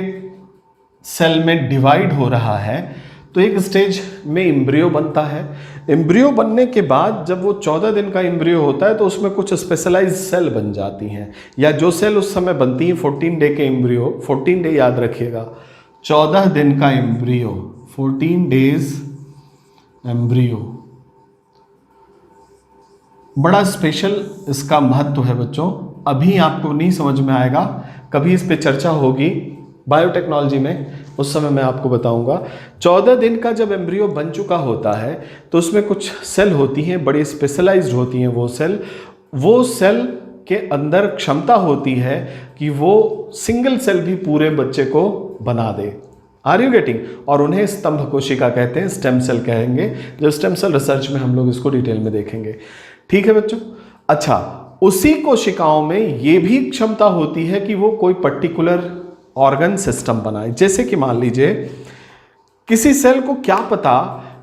सेल में डिवाइड हो रहा है तो एक स्टेज में एम्ब्रियो बनता है। एम्ब्रियो बनने के बाद जब वो 14 दिन का एम्ब्रियो होता है तो उसमें कुछ स्पेशलाइज्ड सेल बन जाती हैं, या जो सेल उस समय बनती हैं 14 डे के एम्ब्रियो, 14 डे याद रखिएगा, 14 दिन का एम्ब्रियो, 14 डेज एम्ब्रियो, बड़ा स्पेशल इसका महत्व है बच्चों। अभी आपको नहीं समझ में आएगा, कभी इस पे चर्चा होगी बायोटेक्नोलॉजी में, उस समय मैं आपको बताऊंगा। 14 दिन का जब एम्ब्रियो बन चुका होता है तो उसमें कुछ सेल होती हैं, बड़ी स्पेशलाइज्ड होती हैं वो सेल के अंदर क्षमता होती है कि वो सिंगल सेल भी पूरे बच्चे को बना दे। Are you getting? और उन्हें स्तंभ कोशिका कहते हैं, स्टेम सेल कहेंगे, जो स्टेम सेल रिसर्च में हम लोग इसको डिटेल में देखेंगे। ठीक है बच्चों। अच्छा, उसी कोशिकाओं में ये भी क्षमता होती है कि वो कोई पर्टिकुलर ऑर्गन सिस्टम बनाए। जैसे कि मान लीजिए किसी सेल को क्या पता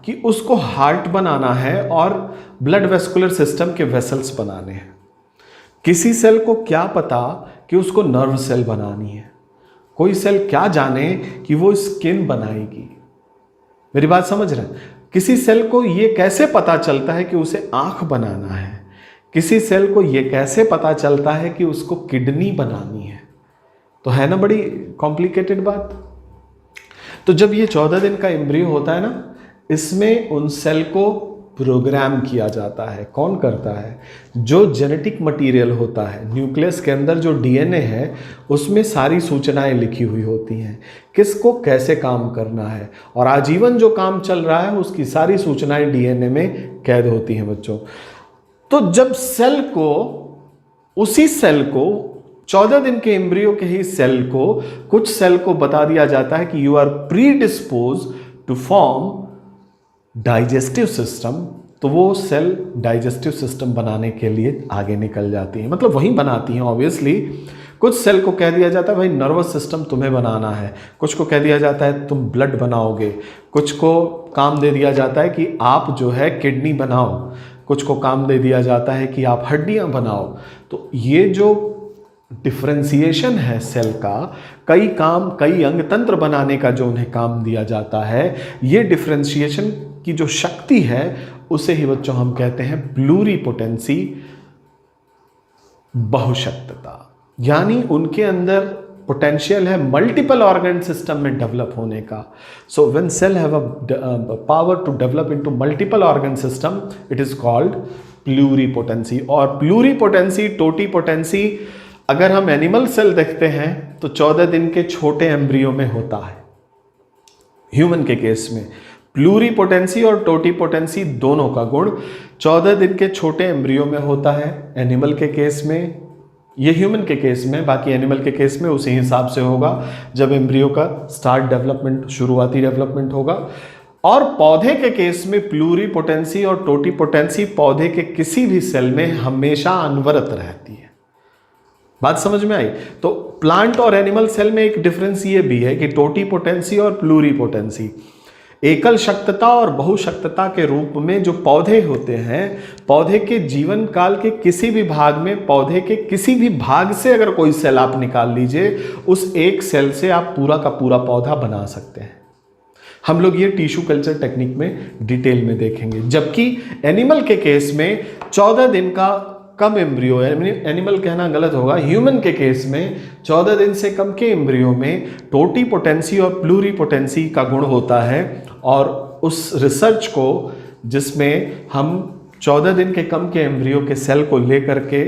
कि उसको हार्ट बनाना है और ब्लड वेस्कुलर सिस्टम के वेसल्स बनाने हैं। किसी सेल को क्या पता कि उसको नर्व सेल बनानी है, कोई सेल क्या जाने कि वो स्किन बनाएगी। मेरी बात समझ रहे हैं? किसी सेल को ये कैसे पता चलता है कि उसे आंख बनाना है, किसी सेल को ये कैसे पता चलता है कि उसको किडनी बनानी है। तो है ना बड़ी कॉम्प्लिकेटेड बात। तो जब ये 14 दिन का एम्ब्रियो होता है ना, इसमें उन सेल को प्रोग्राम किया जाता है। कौन करता है? जो जेनेटिक मटेरियल होता है, न्यूक्लियस के अंदर जो डीएनए है, उसमें सारी सूचनाएं लिखी हुई होती हैं, किसको कैसे काम करना है, और आजीवन जो काम चल रहा है उसकी सारी सूचनाएं डीएनए में कैद होती हैं बच्चों। तो जब सेल को, उसी सेल को 14 दिन के एम्ब्रियो के ही सेल को, कुछ सेल को बता दिया जाता है कि you are predispose to form digestive system, तो वो सेल डाइजेस्टिव सिस्टम बनाने के लिए आगे निकल जाती है, मतलब वही बनाती हैं ऑब्वियसली। कुछ सेल को कह दिया जाता है भाई नर्वस सिस्टम तुम्हें बनाना है, कुछ को कह दिया जाता है तुम ब्लड बनाओगे, कुछ को काम दे दिया जाता है कि आप जो है किडनी बनाओ, कुछ को काम दे दिया जाता है कि आप हड्डियां बनाओ। तो ये जो डिफ्रेंसिएशन है सेल का, कई काम, कई अंग तंत्र बनाने का जो उन्हें काम दिया जाता है, ये डिफ्रेंसिएशन की जो शक्ति है उसे ही बच्चों हम कहते हैं प्लूरीपोटेंसी, बहुशक्तता। यानी उनके अंदर पोटेंशियल है मल्टीपल ऑर्गन सिस्टम में डेवलप होने का। So when cell have a power to develop into multiple organ system, it is called pluripotency. और प्लूरीपोटेंसी, टोटीपोटेंसी अगर हम एनिमल सेल देखते हैं तो 14 दिन के छोटे एम्ब्रियो में होता है। ह्यूमन के केस में प्लूरीपोटेंसी और टोटीपोटेंसी दोनों का गुण 14 दिन के छोटे एम्ब्रियो में होता है। एनिमल के केस में, ये ह्यूमन के केस में, बाकी एनिमल के केस में उसी हिसाब से होगा जब एम्ब्रियो का स्टार्ट डेवलपमेंट, शुरुआती डेवलपमेंट होगा। और पौधे के केस में प्लूरीपोटेंसी और टोटीपोटेंसी पौधे के किसी भी सेल में हमेशा अनवरत रहती है। बात समझ में आई? तो प्लांट और एनिमल सेल में एक डिफरेंस ये भी है कि टोटीपोटेंसी और प्लूरीपोटेंसी, एकल शक्तता और बहुशक्तता के रूप में जो पौधे होते हैं, पौधे के जीवन काल के किसी भी भाग में, पौधे के किसी भी भाग से अगर कोई सेल आप निकाल लीजिए, उस एक सेल से आप पूरा का पूरा पौधा बना सकते हैं। हम लोग ये टिश्यू कल्चर टेक्निक में डिटेल में देखेंगे। जबकि एनिमल के केस में 14 दिन का कम एम्ब्रियो, एनिमल कहना गलत होगा, ह्यूमन के केस में 14 दिन से कम के एम्ब्रियो में टोटीपोटेंसी और प्लूरीपोटेंसी का गुण होता है। और उस रिसर्च को जिसमें हम 14 दिन के कम के एम्ब्रियो के सेल को लेकर के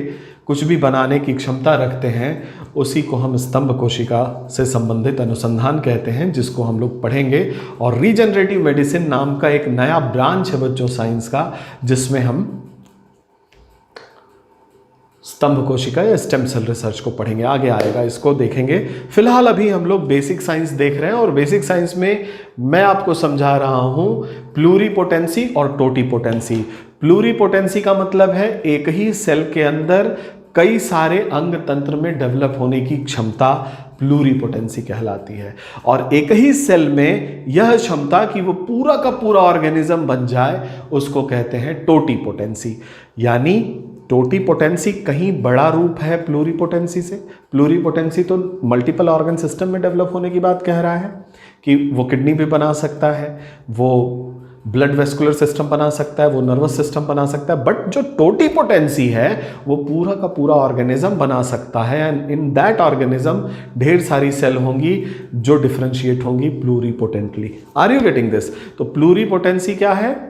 कुछ भी बनाने की क्षमता रखते हैं, उसी को हम स्तंभ कोशिका से संबंधित अनुसंधान कहते हैं, जिसको हम लोग पढ़ेंगे। और रीजनरेटिव मेडिसिन नाम का एक नया ब्रांच है बच्चों साइंस का, जिसमें हम स्तंभ कोशिका या स्टेम सेल रिसर्च को पढ़ेंगे, आगे आएगा, इसको देखेंगे। फिलहाल अभी हम लोग बेसिक साइंस देख रहे हैं, और बेसिक साइंस में मैं आपको समझा रहा हूं प्लूरीपोटेंसी और टोटीपोटेंसी। प्लूरीपोटेंसी का मतलब है एक ही सेल के अंदर कई सारे अंग तंत्र में डेवलप होने की क्षमता प्लूरीपोटेंसी कहलाती है। और एक ही सेल में यह क्षमता कि वो पूरा का पूरा ऑर्गेनिज्म बन जाए, उसको कहते हैं टोटीपोटेंसी। यानी टोटीपोटेंसी कहीं बड़ा रूप है प्लूरीपोटेंसी से। प्लूरीपोटेंसी तो मल्टीपल ऑर्गन सिस्टम में डेवलप होने की बात कह रहा है कि वो किडनी भी बना सकता है, वो ब्लड वेस्कुलर सिस्टम बना सकता है, वो नर्वस सिस्टम बना सकता है। बट जो टोटीपोटेंसी है वो पूरा का पूरा ऑर्गेनिज्म बना सकता है। एंड इन दैट ऑर्गेनिज्म ढेर सारी सेल होंगी जो डिफ्रेंशिएट होंगी pluripotently. Are you getting this? तो प्लूरीपोटेंसी क्या है?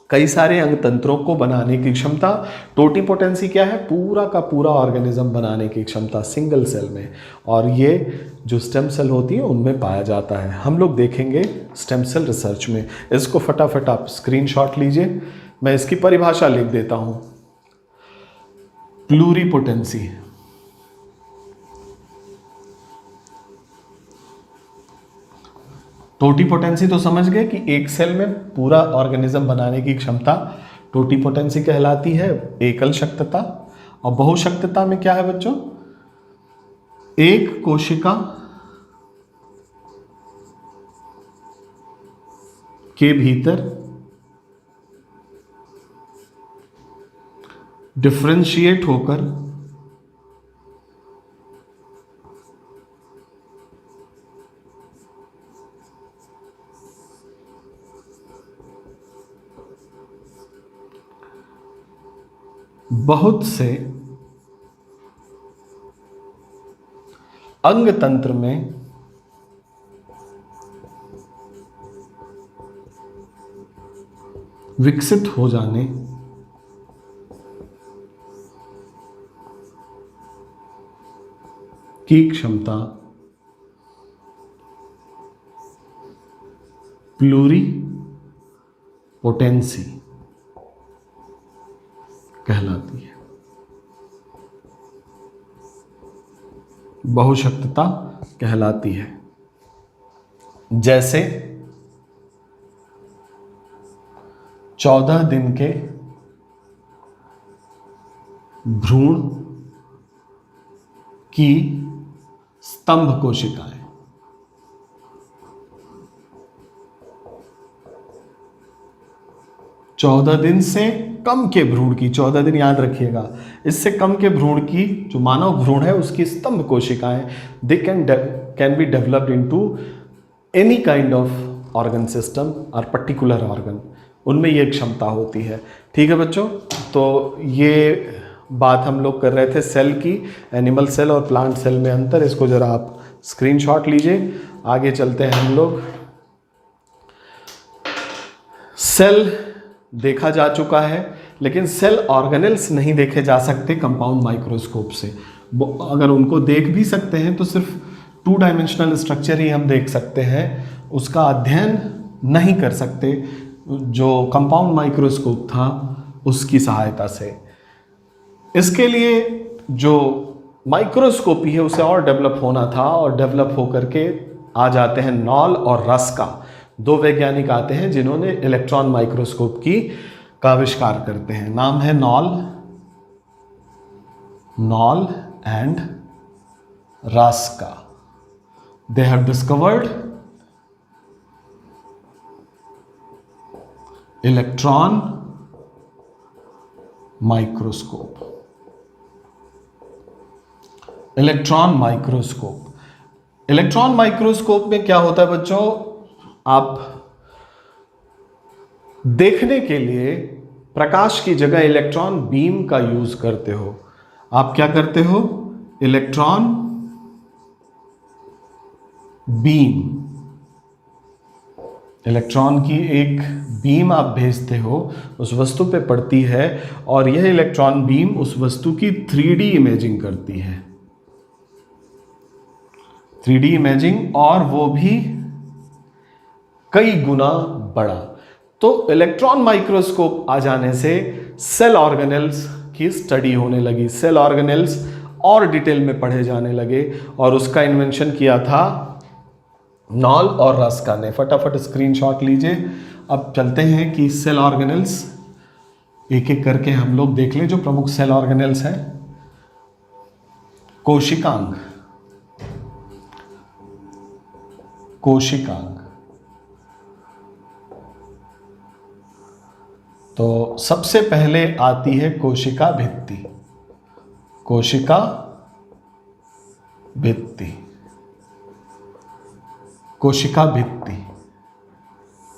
कई सारे अंग तंत्रों को बनाने की क्षमता। टोटीपोटेंसी क्या है? पूरा का पूरा ऑर्गेनिज्म बनाने की क्षमता सिंगल सेल में। और ये जो स्टेम सेल होती है उनमें पाया जाता है। हम लोग देखेंगे स्टेम सेल रिसर्च में। इसको फटाफट आप स्क्रीनशॉट लीजिए, मैं इसकी परिभाषा लिख देता हूं। प्लूरीपोटेंसी, टोटीपोटेंसी तो समझ गए कि एक सेल में पूरा ऑर्गेनिज्म बनाने की क्षमता टोटीपोटेंसी कहलाती है, एकल शक्तता। और बहुशक्तता में क्या है बच्चों? एक कोशिका के भीतर डिफरेंशिएट होकर बहुत से अंग तंत्र में विकसित हो जाने की क्षमता प्लूरिपोटेंसी कहलाती है। बहुशक्तता कहलाती है। जैसे 14 दिन के भ्रूण की स्तंभ कोशिकाएं, चौदह दिन से कम के भ्रूण की, 14 दिन याद रखिएगा, इससे कम के भ्रूण की जो मानव भ्रूण है उसकी स्तंभ कोशिकाएं, they can be developed into any kind of organ system और पर्टिकुलर ऑर्गन, उनमें ये क्षमता होती है। ठीक है बच्चों, तो ये बात हम लोग कर रहे थे सेल की, एनिमल सेल और प्लांट सेल में अंतर। इसको जरा आप स्क्रीनशॉट लीजिए। आगे चलते हैं हम लोग। सेल देखा जा चुका है, लेकिन सेल ऑर्गेनेल्स नहीं देखे जा सकते कंपाउंड माइक्रोस्कोप से। अगर उनको देख भी सकते हैं तो सिर्फ 2 डायमेंशनल स्ट्रक्चर ही हम देख सकते हैं, उसका अध्ययन नहीं कर सकते जो कंपाउंड माइक्रोस्कोप था उसकी सहायता से। इसके लिए जो माइक्रोस्कोपी है उसे और डेवलप होना था, और डेवलप होकर के आ जाते हैं नॉल और रस्का, 2 वैज्ञानिक आते हैं जिन्होंने इलेक्ट्रॉन माइक्रोस्कोप का आविष्कार करते हैं। नाम है knoll and Ruska. They have discovered electron microscope. Electron microscope में क्या होता है बच्चों, आप देखने के लिए प्रकाश की जगह इलेक्ट्रॉन बीम का यूज करते हो। आप क्या करते हो, इलेक्ट्रॉन बीम, इलेक्ट्रॉन की एक बीम आप भेजते हो, उस वस्तु पे पड़ती है, और यह इलेक्ट्रॉन बीम उस वस्तु की 3D इमेजिंग करती है। 3D इमेजिंग, और वो भी कई गुना बड़ा। तो इलेक्ट्रॉन माइक्रोस्कोप आ जाने से सेल ऑर्गेनेल्स की स्टडी होने लगी, सेल ऑर्गेनेल्स और डिटेल में पढ़े जाने लगे, और उसका इन्वेंशन किया था नॉल और रस्का ने। फटाफट स्क्रीनशॉट लीजिए। अब चलते हैं कि सेल ऑर्गेनेल्स एक एक करके हम लोग देख लें जो प्रमुख सेल ऑर्गेनेल्स हैं। कोशिकांग, तो सबसे पहले आती है कोशिका भित्ति।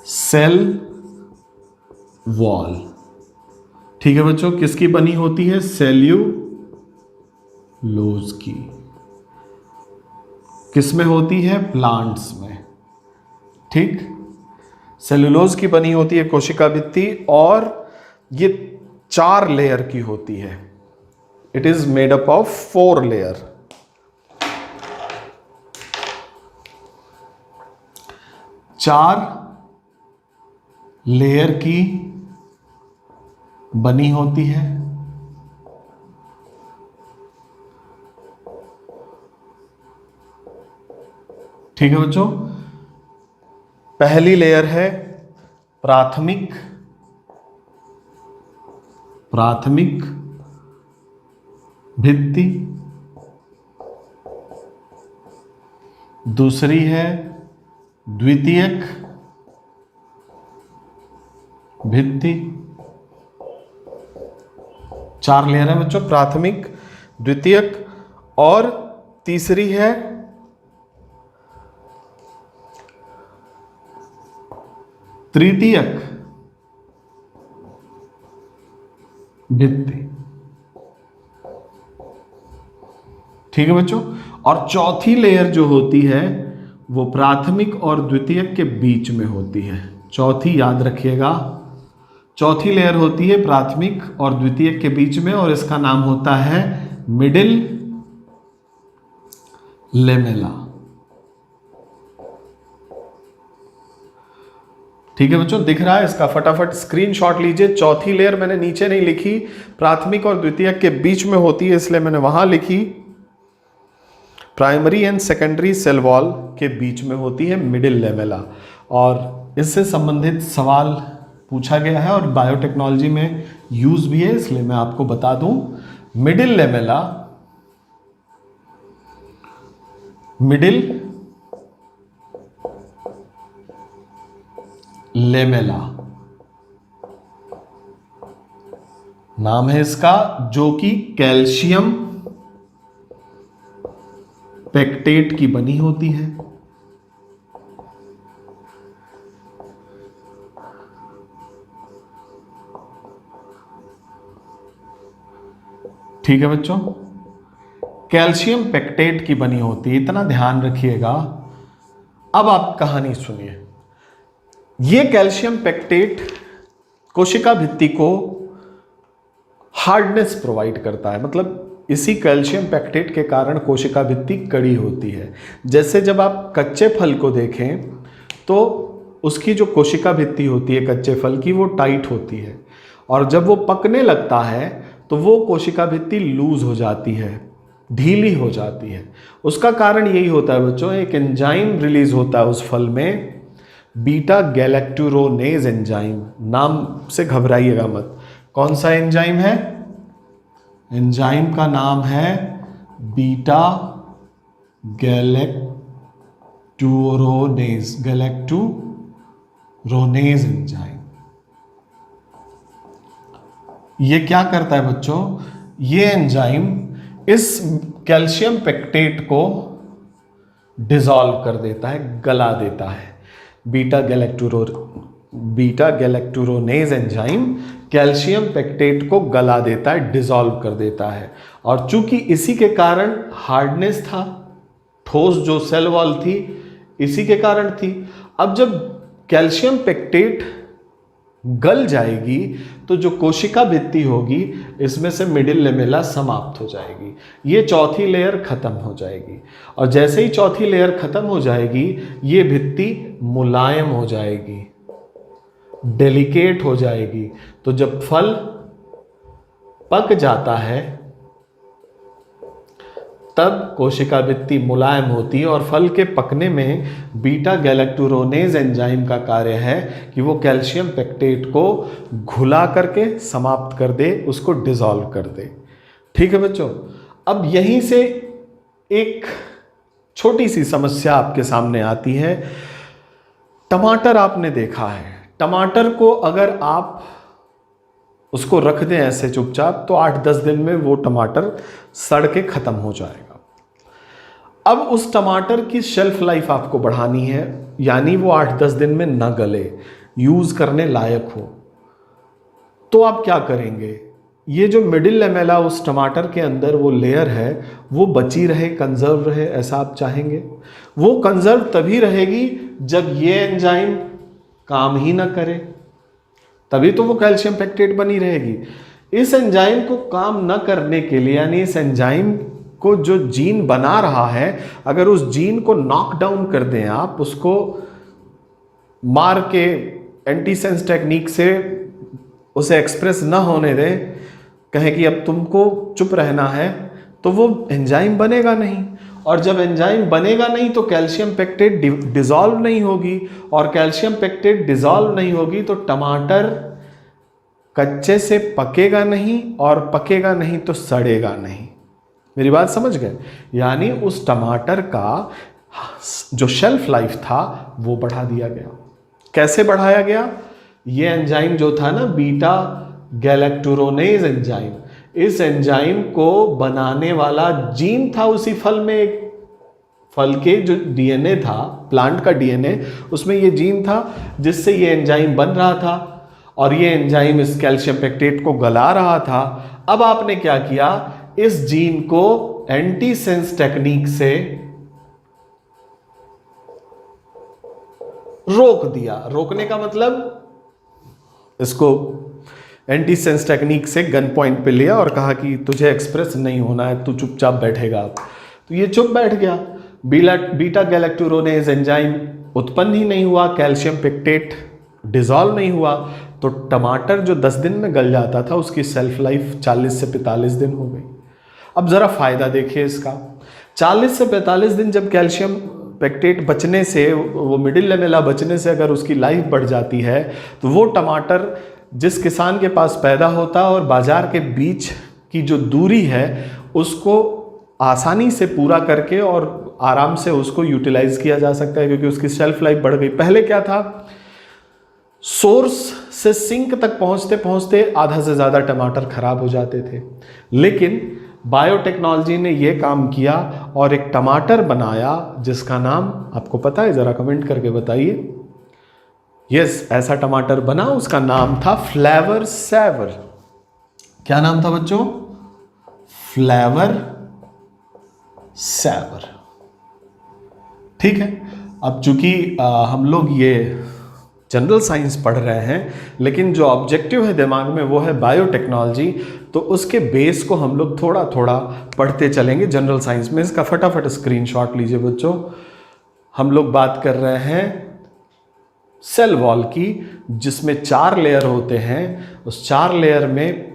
Cell wall. ठीक है बच्चों, किसकी बनी होती है, सेल्यूलोज की। किसमें होती है, प्लांट्स में। ठीक, सेल्यूलोज की बनी होती है कोशिका भित्ति, और ये 4 लेयर की होती है। It is made up of 4 layer. 4 layer की बनी होती है। ठीक है बच्चों, पहली लेयर है प्राथमिक भित्ति, दूसरी है द्वितीयक भित्ति, 4 लेयर है बच्चों, प्राथमिक, द्वितीयक और तीसरी है तृतीयक भित्ति। ठीक है बच्चों। और चौथी लेयर जो होती है वो प्राथमिक और द्वितीयक के बीच में होती है। चौथी याद रखिएगा, चौथी लेयर होती है प्राथमिक और द्वितीयक के बीच में, और इसका नाम होता है मिडिल लेमेला। ठीक है बच्चों, दिख रहा है? इसका फटाफट स्क्रीनशॉट लीजिए। चौथी लेयर मैंने नीचे नहीं लिखी, प्राथमिक और द्वितीयक के बीच में होती है, इसलिए मैंने वहां लिखी। Primary and secondary cell wall के बीच में होती है मिडिल लेमेला। और इससे संबंधित सवाल पूछा गया है और बायोटेक्नोलॉजी में यूज भी है, इसलिए मैं आपको बता दूं। मिडिल लेमेला, मिडिल लेमेला नाम है इसका, जो कि कैल्शियम पेक्टेट की बनी होती है। ठीक है बच्चों, कैल्शियम पेक्टेट की बनी होती है, इतना ध्यान रखिएगा। अब आप कहानी सुनिए। यह कैल्शियम पेक्टेट कोशिका भित्ति को हार्डनेस प्रोवाइड करता है, मतलब इसी कैल्शियम पेक्टेट के कारण कोशिका भित्ति कड़ी होती है। जैसे जब आप कच्चे फल को देखें तो उसकी जो कोशिका भित्ति होती है कच्चे फल की, वो टाइट होती है, और जब वो पकने लगता है तो वो कोशिका भित्ति लूज हो जाती है, ढीली हो जाती है। उसका कारण यही होता है बच्चों, एक एंजाइम रिलीज होता है उस फल में, बीटा गैलेक्टुरोनेज एंजाइम। नाम से घबराइएगा मत। कौन सा एंजाइम है? एंजाइम का नाम है बीटा गैलेक्टुरोनेज, गैलेक्टुरोनेज एंजाइम। ये क्या करता है बच्चों? ये एंजाइम इस कैल्शियम पेक्टेट को डिसॉल्व कर देता है, गला देता है। बीटा गैलेक्टुरोनेज एंजाइम कैल्शियम पेक्टेट को गला देता है, डिसॉल्व कर देता है। और चूंकि इसी के कारण हार्डनेस था, ठोस जो सेल वॉल थी इसी के कारण थी। अब जब कैल्शियम पेक्टेट गल जाएगी तो जो कोशिका भित्ति होगी इसमें से मिडिल लेमेला समाप्त हो जाएगी, ये चौथी लेयर खत्म हो जाएगी। और जैसे ही चौथी लेयर खत्म हो जाएगी ये भित्ति मुलायम हो जाएगी, डेलिकेट हो जाएगी। तो जब फल पक जाता है तब कोशिका भित्ति मुलायम होती है, और फल के पकने में बीटा गैलेक्टुरोनेज एंजाइम का कार्य है कि वो कैल्शियम पेक्टेट को घुला करके समाप्त कर दे, उसको डिसॉल्व कर दे। ठीक है बच्चों, अब यहीं से एक छोटी सी समस्या आपके सामने आती है। टमाटर आपने देखा है, टमाटर को अगर आप उसको रख दें ऐसे चुपचाप तो 8-10 दिन में वो टमाटर सड़ के खत्म हो जाएगा। अब उस टमाटर की शेल्फ लाइफ आपको बढ़ानी है, यानी वो 8-10 दिन में न गले, यूज करने लायक हो। तो आप क्या करेंगे? ये जो मिडिल लेमेला उस टमाटर के अंदर वो लेयर है वो बची रहे, कंजर्व रहे, ऐसा आप चाहेंगे? वो कंजर्व तभी रहेगी जब ये एंजाइम काम ही ना करे, तभी तो वो कैल्शियम पेक्टेट बनी रहेगी। इस एंजाइम को काम न करने के लिए, यानी इस एंजाइम को जो जीन बना रहा है, अगर उस जीन को नॉक डाउन कर दें आप, उसको मार के एंटीसेंस टेक्निक से उसे एक्सप्रेस ना होने दें, कहें कि अब तुमको चुप रहना है, तो वो एंजाइम बनेगा नहीं। और जब एंजाइम बनेगा नहीं तो कैल्शियम पेक्टेट डिसॉल्व नहीं होगी, और कैल्शियम पेक्टेट डिसॉल्व नहीं होगी तो टमाटर कच्चे से पकेगा नहीं, और पकेगा नहीं तो सड़ेगा नहीं। मेरी बात समझ गए? यानी उस टमाटर का जो शेल्फ लाइफ था वो बढ़ा दिया गया। कैसे बढ़ाया गया? ये एंजाइम जो था ना, बीटा गैलेक्टुरोनेज एंजाइम, इस एंजाइम को बनाने वाला जीन था उसी फल में। एक फल के जो डीएनए था, प्लांट का डीएनए, उसमें ये जीन था जिससे ये एंजाइम बन रहा था और ये एंजाइम इस कैल्शियम पेक्टेट को गला रहा था। अब आपने क्या किया, इस जीन को एंटीसेंस टेक्निक से रोक दिया। रोकने का मतलब इसको एंटीसेंस टेक्निक से गन पॉइंट पे लिया और कहा कि तुझे एक्सप्रेस नहीं होना है, तू चुपचाप बैठेगा। तो ये चुप बैठ गया। बीटा गैलेक्टोरोनेज एंजाइम उत्पन्न ही नहीं हुआ, कैल्शियम पेक्टेट डिसॉल्व नहीं हुआ। तो टमाटर जो 10 दिन में गल जाता था उसकी सेल्फ लाइफ 40 से 45 दिन हो गई। अब ज़रा फ़ायदा देखिए इसका। 40 से 45 दिन जब कैल्शियम पेक्टेट बचने से, वो मिडिल लेमेला बचने से अगर उसकी लाइफ बढ़ जाती है, तो वो टमाटर जिस किसान के पास पैदा होता और बाज़ार के बीच की जो दूरी है उसको आसानी से पूरा करके और आराम से उसको यूटिलाइज किया जा सकता है, क्योंकि उसकी शेल्फ लाइफ बढ़ गई। पहले क्या था, सोर्स से सिंक तक पहुंचते पहुंचते आधा से ज़्यादा टमाटर खराब हो जाते थे। लेकिन बायोटेक्नोलॉजी ने यह काम किया और एक टमाटर बनाया जिसका नाम आपको पता है, ज़रा कमेंट करके बताइए। यस, ऐसा टमाटर बना, उसका नाम था फ्लेवर सैवर। क्या नाम था बच्चों? फ्लेवर सैवर। ठीक है। अब चूंकि हम लोग ये जनरल साइंस पढ़ रहे हैं, लेकिन जो ऑब्जेक्टिव है दिमाग में वो है बायोटेक्नोलॉजी, तो उसके बेस को हम लोग थोड़ा थोड़ा पढ़ते चलेंगे जनरल साइंस में। इसका फटाफट स्क्रीनशॉट लीजिए बच्चों। हम लोग बात कर रहे हैं सेल वॉल की, जिसमें 4 लेयर होते हैं। उस 4 लेयर में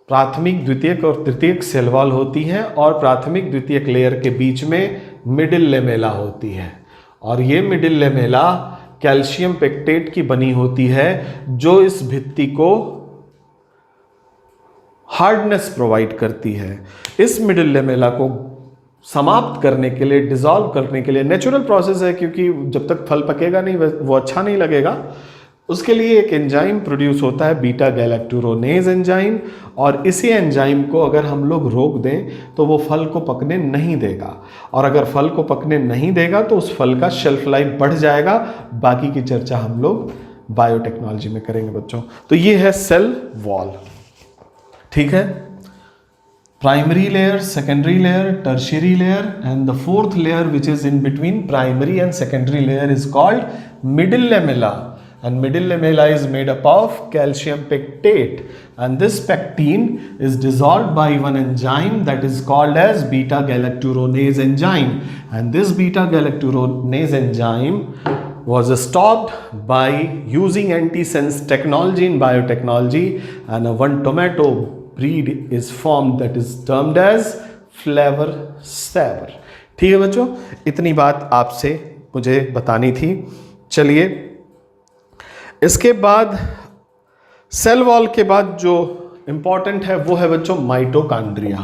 प्राथमिक, द्वितीयक और तृतीयक सेल वॉल होती हैं और प्राथमिक द्वितीयक लेयर के बीच में मिडिल लेमेला होती है। और ये मिडिल लेमेला कैल्शियम पेक्टेट की बनी होती है जो इस भित्ति को हार्डनेस प्रोवाइड करती है। इस मिडिल लेमेला को समाप्त करने के लिए, डिसॉल्व करने के लिए, नेचुरल प्रोसेस है क्योंकि जब तक फल पकेगा नहीं वो अच्छा नहीं लगेगा, उसके लिए एक एंजाइम प्रोड्यूस होता है बीटा गैलेक्टोरोनेज एंजाइम। और इसी एंजाइम को अगर हम लोग रोक दें तो वो फल को पकने नहीं देगा, और अगर फल को पकने नहीं देगा तो उस फल का शेल्फ लाइफ बढ़ जाएगा। बाकी की चर्चा हम लोग बायोटेक्नोलॉजी में करेंगे बच्चों। तो ये है सेल वॉल, ठीक है। Primary layer, secondary layer, tertiary layer, and the fourth layer which is in between primary and secondary layer is called middle lamella. And middle lamella is made up of calcium pectate, and this pectin is dissolved by one enzyme that is called as beta galacturonase enzyme, and this beta galacturonase enzyme was stopped by using antisense technology in biotechnology, and one tomato breed is formed that is termed as flavor saver. ठीक है बच्चों, इतनी बात आपसे मुझे बतानी थी। चलिए, इसके बाद सेल वॉल के बाद जो इंपॉर्टेंट है वो है बच्चों माइटोकॉन्ड्रिया.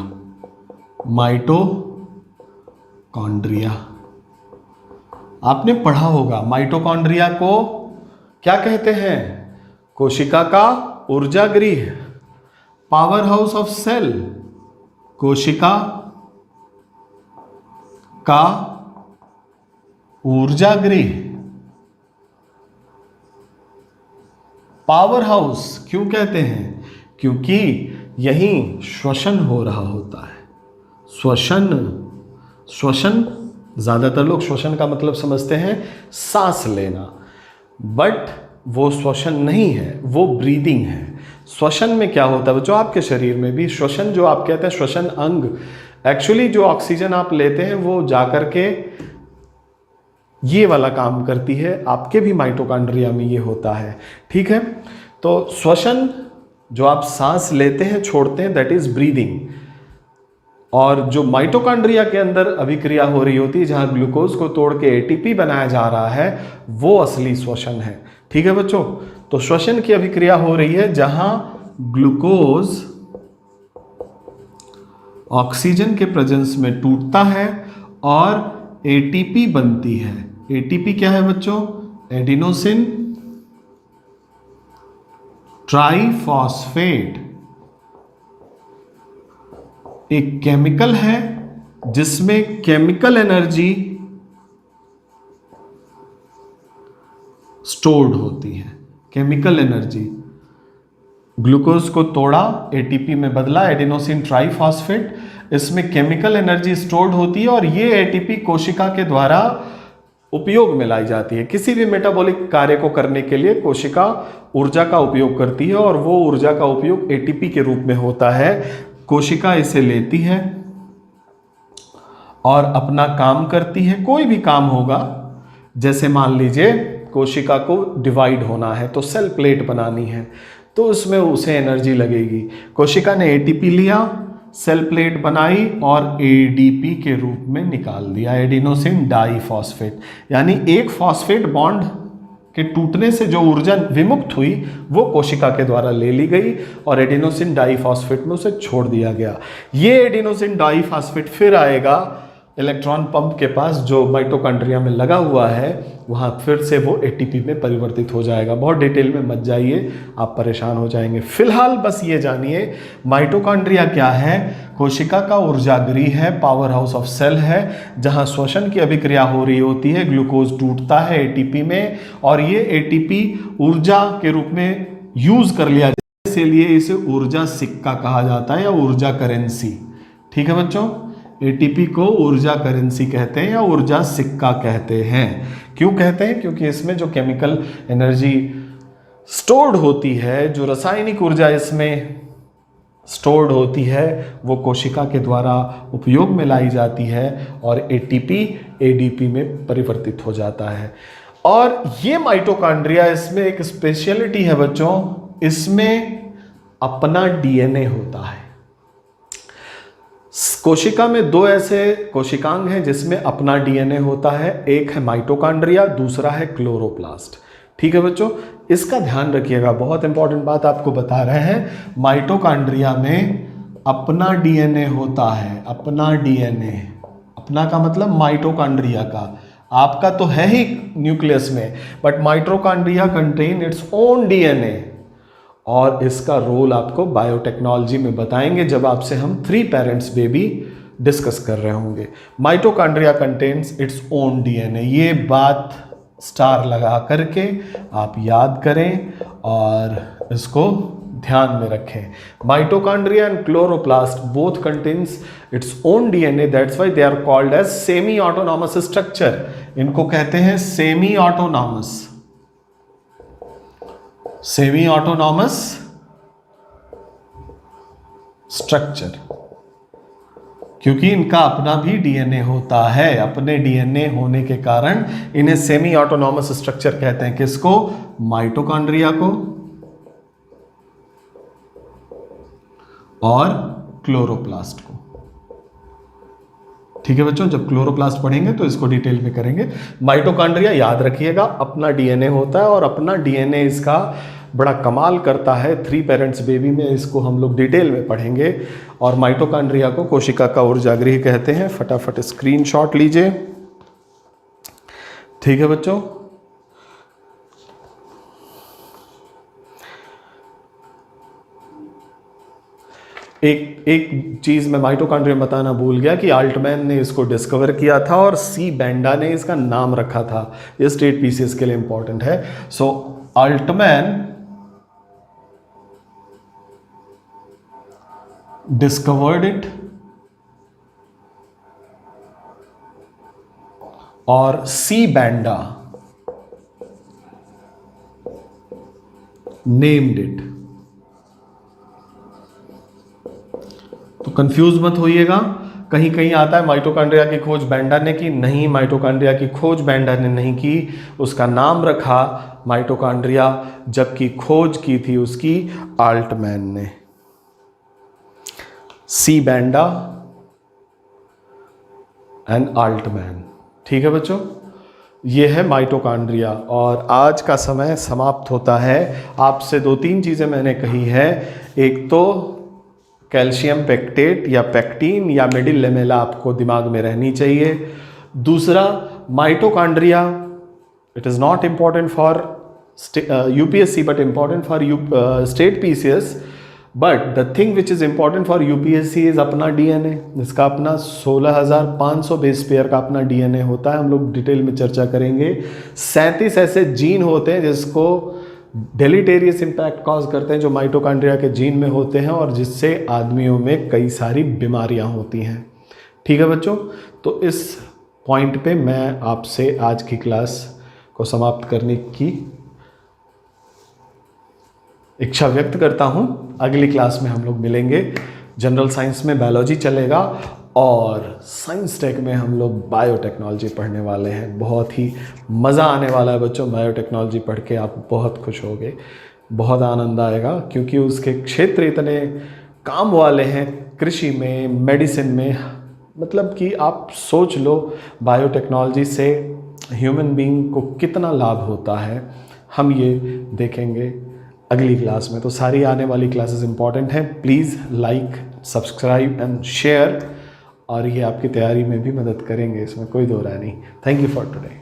माइटोकॉन्ड्रिया आपने पढ़ा होगा. माइटोकॉन्ड्रिया को क्या कहते हैं? कोशिका का ऊर्जा गृह, पावर हाउस ऑफ सेल. कोशिका का ऊर्जा गृह, पावर हाउस क्यों कहते हैं? क्योंकि यहीं श्वसन हो रहा होता है. श्वसन ज़्यादातर लोग श्वसन का मतलब समझते हैं सांस लेना, बट वो श्वसन नहीं है, वो ब्रीदिंग है. श्वसन में क्या होता है बच्चों? आपके शरीर में भी श्वसन, जो आप कहते हैं श्वसन अंग, एक्चुअली जो ऑक्सीजन आप लेते हैं वो जाकर के ये वाला काम करती है. आपके भी माइटोकॉन्ड्रिया में ये होता है, ठीक है. तो श्वसन, जो आप सांस लेते हैं छोड़ते हैं, दैट इज ब्रीदिंग. और जो माइटोकॉन्ड्रिया के अंदर अभिक्रिया हो रही होती है, जहां ग्लूकोज को तोड़ के एटीपी बनाया जा रहा है, वो असली श्वसन है. ठीक है बच्चों. तो श्वसन की अभिक्रिया हो रही है जहां ग्लूकोज ऑक्सीजन के प्रेजेंस में टूटता है और एटीपी बनती है. एटीपी क्या है बच्चों? एडिनोसिन ट्राइफॉस्फेट एक केमिकल है जिसमें केमिकल एनर्जी स्टोर्ड होती है। केमिकल एनर्जी, ग्लूकोज को तोड़ा, एटीपी में बदला, एडिनोसिन ट्राइफॉस्फेट, इसमें केमिकल एनर्जी स्टोर्ड होती है और ये एटीपी कोशिका के द्वारा उपयोग में लाई जाती है। किसी भी मेटाबॉलिक कार्य को करने के लिए कोशिका ऊर्जा का उपयोग करती है और वो ऊर्जा का उपयोग एटीपी के रूप में होता है। कोशिका इसे लेती है और अपना काम करती है। कोई भी काम होगा, जैसे मान लीजिए कोशिका को डिवाइड होना है तो सेल प्लेट बनानी है, तो उसमें उसे एनर्जी लगेगी। कोशिका ने एटीपी लिया, सेल प्लेट बनाई और एडीपी के रूप में निकाल दिया, एडिनोसिन डाइफॉस्फेट। यानी एक फॉस्फेट बॉन्ड के टूटने से जो ऊर्जा विमुक्त हुई वो कोशिका के द्वारा ले ली गई और एडिनोसिन डाइफॉस्फेट में उसे छोड़ दिया गया। ये एडिनोसिन डाइफॉस्फेट फिर आएगा इलेक्ट्रॉन पंप के पास जो माइटोकॉन्ड्रिया में लगा हुआ है, वहाँ फिर से वो एटीपी में परिवर्तित हो जाएगा। बहुत डिटेल में मत जाइए, आप परेशान हो जाएंगे। फिलहाल बस ये जानिए माइटोकॉन्ड्रिया क्या है। कोशिका का ऊर्जागृह है, पावर हाउस ऑफ सेल है, जहाँ श्वसन की अभिक्रिया हो रही होती है, ग्लूकोज टूटता है एटीपी में और ये एटीपी ऊर्जा के रूप में यूज कर लिया जाता है, इसीलिए इसे ऊर्जा सिक्का कहा जाता है या ऊर्जा करेंसी। ठीक है बच्चों, एटीपी को ऊर्जा करेंसी कहते हैं या ऊर्जा सिक्का कहते हैं। क्यों कहते हैं? क्योंकि इसमें जो केमिकल एनर्जी स्टोर्ड होती है, जो रासायनिक ऊर्जा इसमें स्टोर्ड होती है, वो कोशिका के द्वारा उपयोग में लाई जाती है और एटीपी एडीपी में परिवर्तित हो जाता है। और ये माइटोकॉन्ड्रिया, इसमें एक स्पेशलिटी है बच्चों, इसमें अपना डीएनए होता है। कोशिका में दो ऐसे कोशिकांग हैं जिसमें अपना डीएनए होता है, एक है माइटोकॉन्ड्रिया, दूसरा है क्लोरोप्लास्ट। ठीक है बच्चों, इसका ध्यान रखिएगा, बहुत इंपॉर्टेंट बात आपको बता रहे हैं। माइटोकॉन्ड्रिया में अपना डीएनए होता है, अपना डीएनए, अपना का मतलब माइटोकॉन्ड्रिया का, आपका तो है ही न्यूक्लियस में, but mitochondria contain it's own DNA और इसका रोल आपको बायोटेक्नोलॉजी में बताएंगे जब आपसे हम 3 पेरेंट्स बेबी डिस्कस कर रहे होंगे। Mitochondria contains its own DNA, ये बात स्टार लगा करके आप याद करें और इसको ध्यान में रखें। Mitochondria and chloroplast both contains its own DNA, that's why they are called as semi autonomous structure. इनको कहते हैं semi autonomous, semi autonomous structure, क्योंकि इनका अपना भी डीएनए होता है। अपने डीएनए होने के कारण इन्हें सेमी ऑटोनॉमस स्ट्रक्चर कहते हैं। किसको? माइटोकॉन्ड्रिया को और क्लोरोप्लास्ट को। ठीक है बच्चों, जब क्लोरोप्लास्ट पढ़ेंगे तो इसको डिटेल में करेंगे। माइटोकॉन्ड्रिया याद रखिएगा अपना डीएनए होता है और अपना डीएनए इसका बड़ा कमाल करता है। 3 पेरेंट्स बेबी में इसको हम लोग डिटेल में पढ़ेंगे। और माइटोकॉन्ड्रिया को कोशिका का ऊर्जागृह कहते हैं। फटाफट स्क्रीनशॉट लीजिए। ठीक है बच्चों, एक चीज मैं माइटोकॉन्ड्रिया बताना भूल गया कि अल्टमैन ने इसको डिस्कवर किया था और सी बैंडा ने इसका नाम रखा था। ये स्टेट पीसीएस के लिए इंपॉर्टेंट है। सो अल्टमैन discovered it और सी बैंडा named it। तो कंफ्यूज मत होइएगा, कहीं कहीं आता है माइटोकॉन्ड्रिया की खोज बैंडा ने की। नहीं, माइटोकॉन्ड्रिया की खोज बैंडा ने नहीं की, उसका नाम रखा माइटोकॉन्ड्रिया, जबकि खोज की थी उसकी अल्टमैन ने। सी बैंडा एंड अल्टमैन। ठीक है बच्चों, ये है माइटोकॉन्ड्रिया। और आज का समय समाप्त होता है। आपसे 2-3 चीज़ें मैंने कही है। एक तो कैल्शियम पेक्टेट या पेक्टीन या मिडिल लेमेला आपको दिमाग में रहनी चाहिए। दूसरा, mitochondria it is not important for UPSC but important for state PCS. But the thing which is important for UPSC is अपना डीएनए, जिसका अपना 16,500 बेस पेयर का अपना डीएनए होता है। हम लोग डिटेल में चर्चा करेंगे। 37 ऐसे जीन होते हैं जिसको डेलीटेरियस इम्पैक्ट कॉज करते हैं, जो माइटोकॉन्ड्रिया के जीन में होते हैं और जिससे आदमियों में कई सारी बीमारियां होती हैं। ठीक है बच्चों, तो इस पॉइंट पे मैं आपसे आज की क्लास को समाप्त करने की इच्छा व्यक्त करता हूं। अगली क्लास में हम लोग मिलेंगे। जनरल साइंस में बायोलॉजी चलेगा और साइंस टेक में हम लोग बायोटेक्नोलॉजी पढ़ने वाले हैं। बहुत ही मज़ा आने वाला है बच्चों। बायोटेक्नोलॉजी पढ़ के आप बहुत खुश होगे, बहुत आनंद आएगा, क्योंकि उसके क्षेत्र इतने काम वाले हैं। कृषि में, मेडिसिन में, मतलब कि आप सोच लो बायोटेक्नोलॉजी से ह्यूमन बीइंग को कितना लाभ होता है। हम ये देखेंगे अगली क्लास में। तो सारी आने वाली क्लासेस इंपॉर्टेंट हैं। Please like, subscribe and share, और ये आपकी तैयारी में भी मदद करेंगे, इसमें कोई दो राय नहीं। Thank you for today.